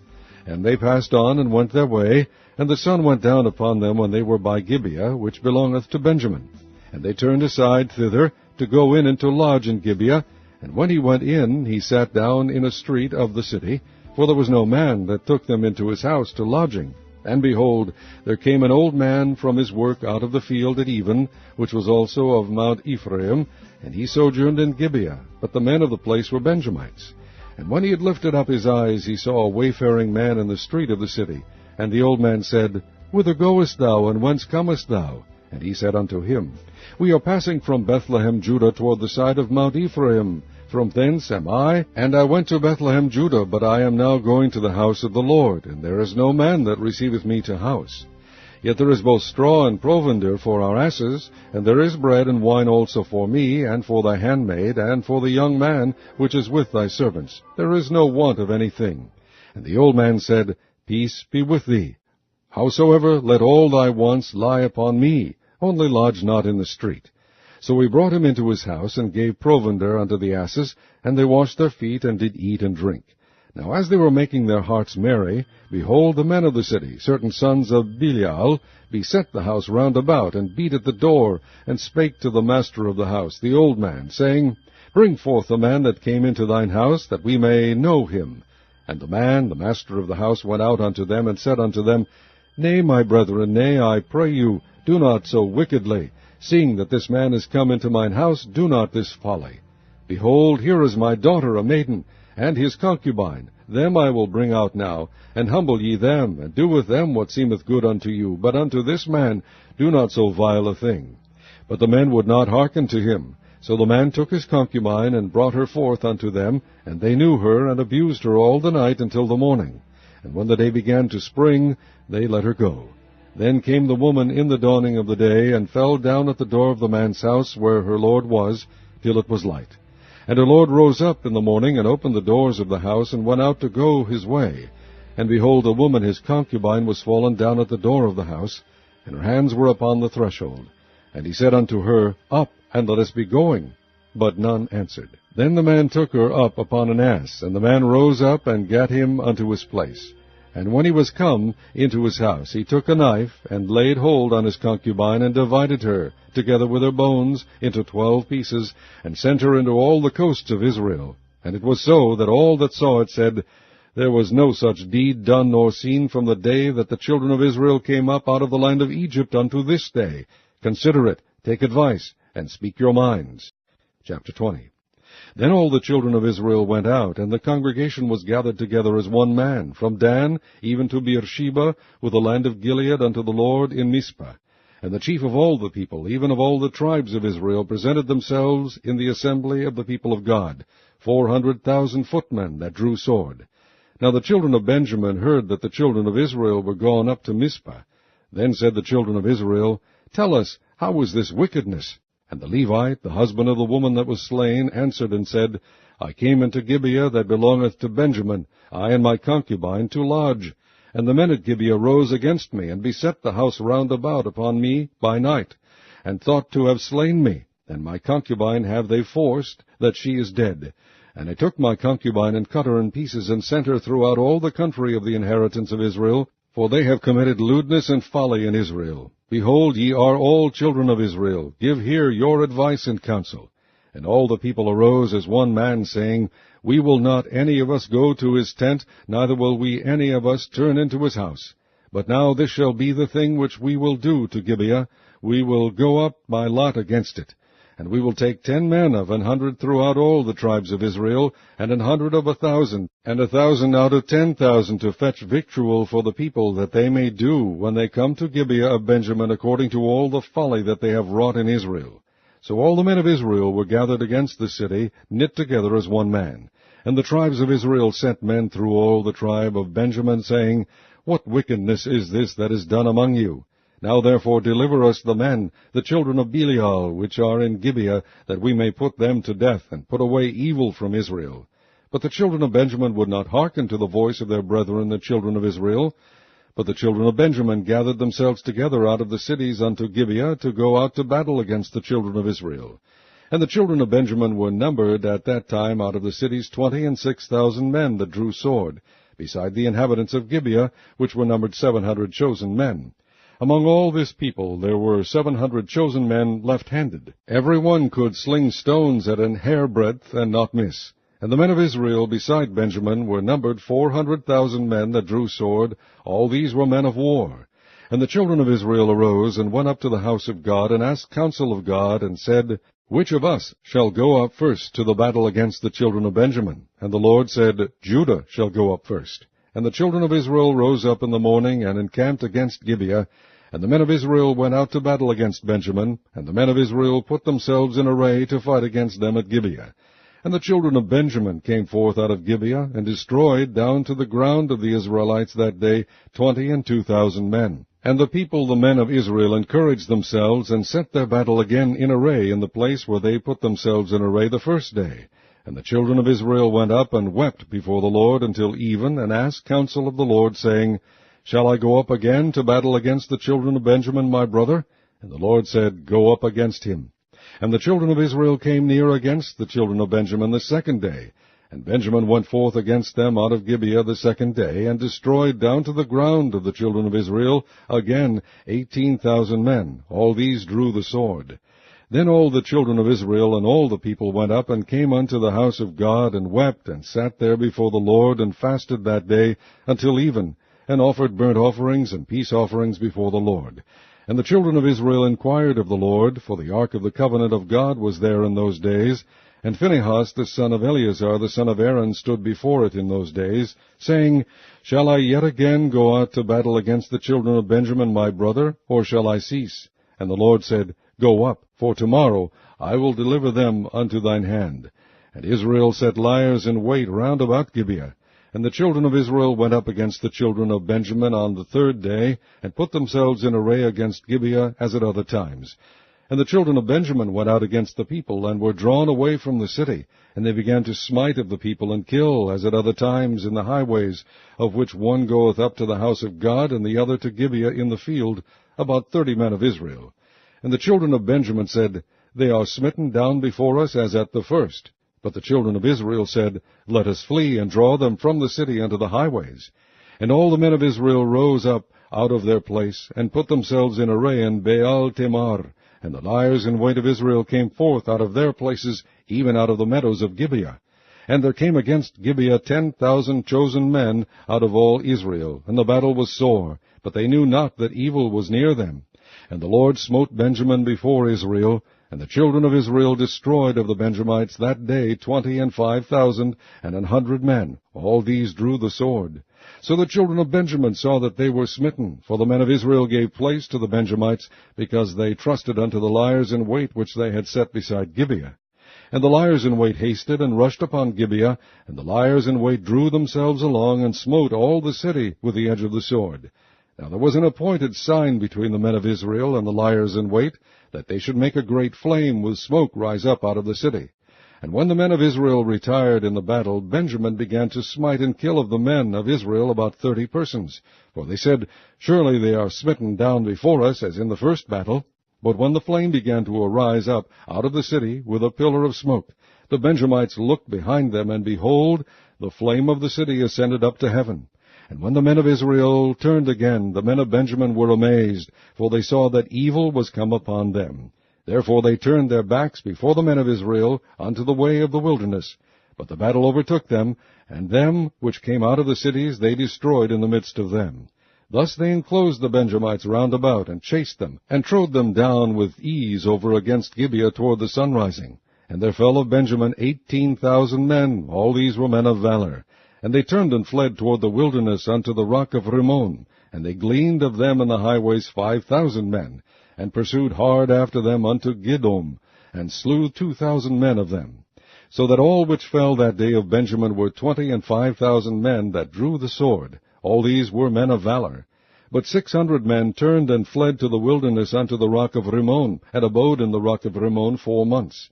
And they passed on, and went their way, and the sun went down upon them when they were by Gibeah, which belongeth to Benjamin. And they turned aside thither, to go in and to lodge in Gibeah. And when he went in, he sat down in a street of the city, for there was no man that took them into his house to lodging. And behold, there came an old man from his work out of the field at even, which was also of Mount Ephraim, and he sojourned in Gibeah, but the men of the place were Benjamites. And when he had lifted up his eyes, he saw a wayfaring man in the street of the city. And the old man said, Whither goest thou, and whence comest thou? And he said unto him, We are passing from Bethlehem, Judah, toward the side of Mount Ephraim. From thence am I, and I went to Bethlehem, Judah, but I am now going to the house of the Lord, and there is no man that receiveth me to house. Yet there is both straw and provender for our asses, and there is bread and wine also for me, and for thy handmaid, and for the young man which is with thy servants. There is no want of anything. And the old man said, Peace be with thee. Howsoever, let all thy wants lie upon me, only lodge not in the street. So we brought him into his house, and gave provender unto the asses, and they washed their feet, and did eat and drink. Now as they were making their hearts merry, behold, the men of the city, certain sons of Belial, beset the house round about, and beat at the door, and spake to the master of the house, the old man, saying, Bring forth the man that came into thine house, that we may know him. And the man, the master of the house, went out unto them, and said unto them, Nay, my brethren, nay, I pray you, do not so wickedly. Seeing that this man is come into mine house, do not this folly. Behold, here is my daughter, a maiden, and his concubine. Them I will bring out now, and humble ye them, and do with them what seemeth good unto you. But unto this man do not so vile a thing. But the men would not hearken to him. So the man took his concubine, and brought her forth unto them, and they knew her, and abused her all the night until the morning. And when the day began to spring, they let her go. Then came the woman in the dawning of the day, and fell down at the door of the man's house, where her lord was, till it was light. And her lord rose up in the morning, and opened the doors of the house, and went out to go his way. And behold, the woman his concubine was fallen down at the door of the house, and her hands were upon the threshold. And he said unto her, Up, and let us be going. But none answered. Then the man took her up upon an ass, and the man rose up, and gat him unto his place. And when he was come into his house, he took a knife, and laid hold on his concubine, and divided her, together with her bones, into 12 pieces, and sent her into all the coasts of Israel. And it was so, that all that saw it said, There was no such deed done nor seen from the day that the children of Israel came up out of the land of Egypt unto this day. Consider it, take advice, and speak your minds. Chapter 20. Then all the children of Israel went out, and the congregation was gathered together as one man, from Dan even to Beersheba, with the land of Gilead, unto the Lord in Mizpah. And the chief of all the people, even of all the tribes of Israel, presented themselves in the assembly of the people of God, 400,000 footmen that drew sword. Now the children of Benjamin heard that the children of Israel were gone up to Mizpah. Then said the children of Israel, Tell us, how was this wickedness? And the Levite, the husband of the woman that was slain, answered and said, I came into Gibeah that belongeth to Benjamin, I and my concubine, to lodge. And the men at Gibeah rose against me, and beset the house round about upon me by night. and thought to have slain me. And my concubine have they forced, that she is dead. And I took my concubine, and cut her in pieces, and sent her throughout all the country of the inheritance of Israel, for they have committed lewdness and folly in Israel. Behold, ye are all children of Israel. Give here your advice and counsel. And all the people arose as one man, saying, We will not any of us go to his tent, neither will we any of us turn into his house. But now this shall be the thing which we will do to Gibeah. We will go up by lot against it. And we will take 10 men of 100 throughout all the tribes of Israel, and 100 of 1,000, and 1,000 out of 10,000 to fetch victual for the people, that they may do, when they come to Gibeah of Benjamin, according to all the folly that they have wrought in Israel. So all the men of Israel were gathered against the city, knit together as one man. And the tribes of Israel sent men through all the tribe of Benjamin, saying, What wickedness is this that is done among you? Now therefore deliver us the men, the children of Belial, which are in Gibeah, that we may put them to death, and put away evil from Israel. But the children of Benjamin would not hearken to the voice of their brethren the children of Israel. But the children of Benjamin gathered themselves together out of the cities unto Gibeah, to go out to battle against the children of Israel. And the children of Benjamin were numbered at that time out of the cities 26,000 men that drew sword, beside the inhabitants of Gibeah, which were numbered 700 chosen men. Among all this people there were 700 chosen men left-handed. Every one could sling stones at an hairbreadth, and not miss. And the men of Israel beside Benjamin were numbered 400,000 men that drew sword. All these were men of war. And the children of Israel arose, and went up to the house of God, and asked counsel of God, and said, Which of us shall go up first to the battle against the children of Benjamin? And the Lord said, Judah shall go up first. And the children of Israel rose up in the morning, and encamped against Gibeah. And the men of Israel went out to battle against Benjamin, and the men of Israel put themselves in array to fight against them at Gibeah. And the children of Benjamin came forth out of Gibeah, and destroyed down to the ground of the Israelites that day 22,000 men. And the people, the men of Israel, encouraged themselves, and set their battle again in array in the place where they put themselves in array the first day. And the children of Israel went up and wept before the Lord until even, and asked counsel of the Lord, saying, Shall I go up again to battle against the children of Benjamin my brother? And the Lord said, Go up against him. And the children of Israel came near against the children of Benjamin the second day. And Benjamin went forth against them out of Gibeah the second day, and destroyed down to the ground of the children of Israel again 18,000 men. All these drew the sword. Then all the children of Israel and all the people went up, and came unto the house of God, and wept, and sat there before the Lord, and fasted that day until even, and offered burnt offerings and peace offerings before the Lord. And the children of Israel inquired of the Lord, for the ark of the covenant of God was there in those days. And Phinehas the son of Eleazar the son of Aaron stood before it in those days, saying, Shall I yet again go out to battle against the children of Benjamin my brother, or shall I cease? And the Lord said, Go up, for tomorrow I will deliver them unto thine hand. And Israel set liers in wait round about Gibeah. And the children of Israel went up against the children of Benjamin on the third day, and put themselves in array against Gibeah as at other times. And the children of Benjamin went out against the people, and were drawn away from the city. And they began to smite of the people, and kill, as at other times, in the highways, of which one goeth up to the house of God, and the other to Gibeah in the field, about 30 men of Israel. And the children of Benjamin said, They are smitten down before us as at the first. But the children of Israel said, Let us flee, and draw them from the city unto the highways. And all the men of Israel rose up out of their place, and put themselves in array in Baal Tamar. And the liers in wait of Israel came forth out of their places, even out of the meadows of Gibeah. And there came against Gibeah 10,000 chosen men out of all Israel. And the battle was sore, but they knew not that evil was near them. And the Lord smote Benjamin before Israel. And the children of Israel destroyed of the Benjamites that day 25,000 and 100 men. All these drew the sword. So the children of Benjamin saw that they were smitten, for the men of Israel gave place to the Benjamites, because they trusted unto the liers in wait which they had set beside Gibeah. And the liers in wait hasted and rushed upon Gibeah, and the liers in wait drew themselves along, and smote all the city with the edge of the sword. Now there was an appointed sign between the men of Israel and the liers in wait, that they should make a great flame with smoke rise up out of the city. And when the men of Israel retired in the battle, Benjamin began to smite and kill of the men of Israel about 30 persons. For they said, Surely they are smitten down before us, as in the first battle. But when the flame began to arise up out of the city with a pillar of smoke, the Benjamites looked behind them, and behold, the flame of the city ascended up to heaven. And when the men of Israel turned again, the men of Benjamin were amazed, for they saw that evil was come upon them. Therefore they turned their backs before the men of Israel unto the way of the wilderness. But the battle overtook them, and them which came out of the cities they destroyed in the midst of them. Thus they enclosed the Benjamites round about, and chased them, and trode them down with ease over against Gibeah toward the sunrising. And there fell of Benjamin 18,000 men, all these were men of valor. And they turned and fled toward the wilderness unto the rock of Rimmon, and they gleaned of them in the highways 5,000 men, and pursued hard after them unto Gidom, and slew 2,000 men of them. So that all which fell that day of Benjamin were 25,000 men that drew the sword. All these were men of valor. But 600 men turned and fled to the wilderness unto the rock of Rimmon, and abode in the rock of Rimmon 4 months.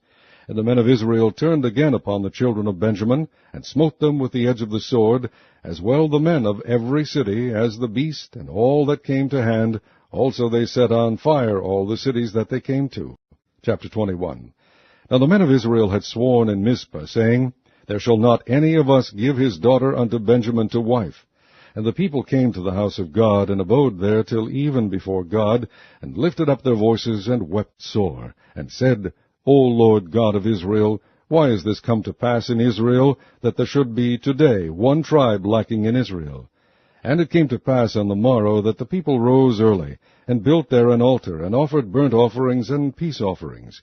And the men of Israel turned again upon the children of Benjamin, and smote them with the edge of the sword, as well the men of every city as the beast, and all that came to hand. Also they set on fire all the cities that they came to. Chapter 21. Now the men of Israel had sworn in Mizpah, saying, There shall not any of us give his daughter unto Benjamin to wife. And the people came to the house of God, and abode there till even before God, and lifted up their voices, and wept sore, and said, O Lord God of Israel, why is this come to pass in Israel, that there should be today one tribe lacking in Israel? And it came to pass on the morrow that the people rose early, and built there an altar, and offered burnt offerings and peace offerings.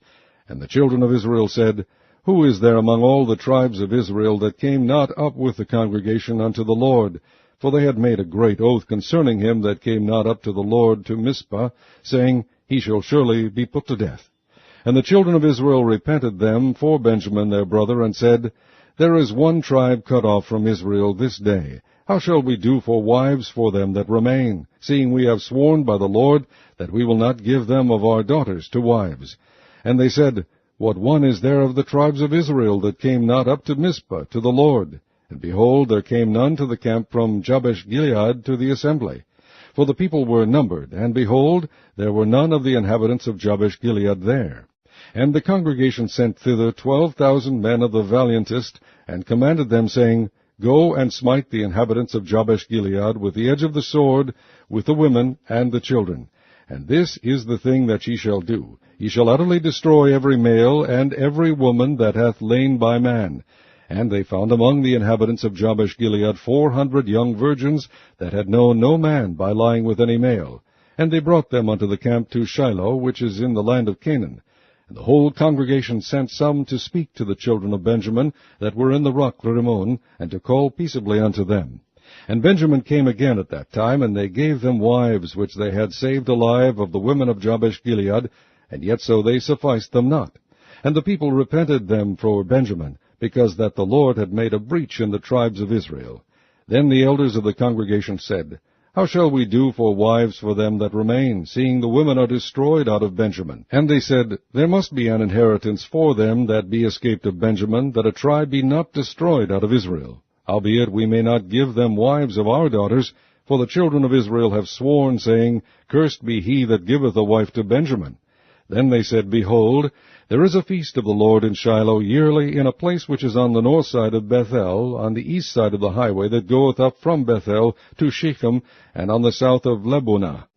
And the children of Israel said, Who is there among all the tribes of Israel that came not up with the congregation unto the Lord? For they had made a great oath concerning him that came not up to the Lord to Mizpah, saying, He shall surely be put to death. And the children of Israel repented them for Benjamin their brother, and said, There is one tribe cut off from Israel this day. How shall we do for wives for them that remain, seeing we have sworn by the Lord that we will not give them of our daughters to wives? And they said, What one is there of the tribes of Israel that came not up to Mizpah to the Lord? And behold, there came none to the camp from Jabesh-Gilead to the assembly. For the people were numbered, and behold, there were none of the inhabitants of Jabesh-Gilead there. And the congregation sent thither 12,000 men of the valiantest, and commanded them, saying, Go and smite the inhabitants of Jabesh-Gilead with the edge of the sword, with the women and the children. And this is the thing that ye shall do. Ye shall utterly destroy every male and every woman that hath lain by man. And they found among the inhabitants of Jabesh-Gilead 400 young virgins that had known no man by lying with any male. And they brought them unto the camp to Shiloh, which is in the land of Canaan. And the whole congregation sent some to speak to the children of Benjamin that were in the rock Rimmon, and to call peaceably unto them. And Benjamin came again at that time, and they gave them wives which they had saved alive of the women of Jabesh-Gilead, and yet so they sufficed them not. And the people repented them for Benjamin, because that the Lord had made a breach in the tribes of Israel. Then the elders of the congregation said, How shall we do for wives for them that remain, seeing the women are destroyed out of Benjamin? And they said, There must be an inheritance for them that be escaped of Benjamin, that a tribe be not destroyed out of Israel. Howbeit we may not give them wives of our daughters, for the children of Israel have sworn, saying, Cursed be he that giveth a wife to Benjamin. Then they said, Behold, there is a feast of the Lord in Shiloh yearly in a place which is on the north side of Bethel, on the east side of the highway that goeth up from Bethel to Shechem, and on the south of Lebonah.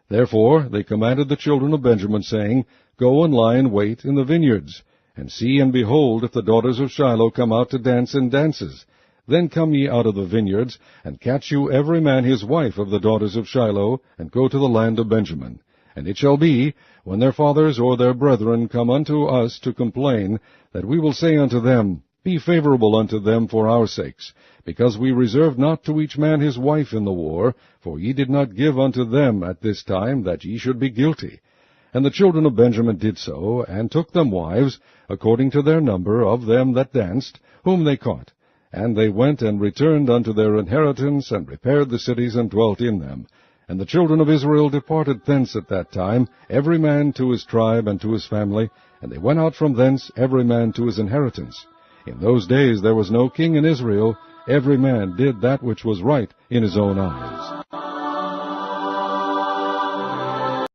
Therefore they commanded the children of Benjamin, saying, Go and lie in wait in the vineyards, and see and behold if the daughters of Shiloh come out to dance in dances. Then come ye out of the vineyards, and catch you every man his wife of the daughters of Shiloh, and go to the land of Benjamin. And it shall be, when their fathers or their brethren come unto us to complain, that we will say unto them, Be favorable unto them for our sakes, because we reserved not to each man his wife in the war, for ye did not give unto them at this time, that ye should be guilty. And the children of Benjamin did so, and took them wives, according to their number of them that danced, whom they caught. And they went and returned unto their inheritance, and repaired the cities, and dwelt in them. And the children of Israel departed thence at that time, every man to his tribe and to his family, and they went out from thence, every man to his inheritance. In those days there was no king in Israel, every man did that which was right in his own eyes.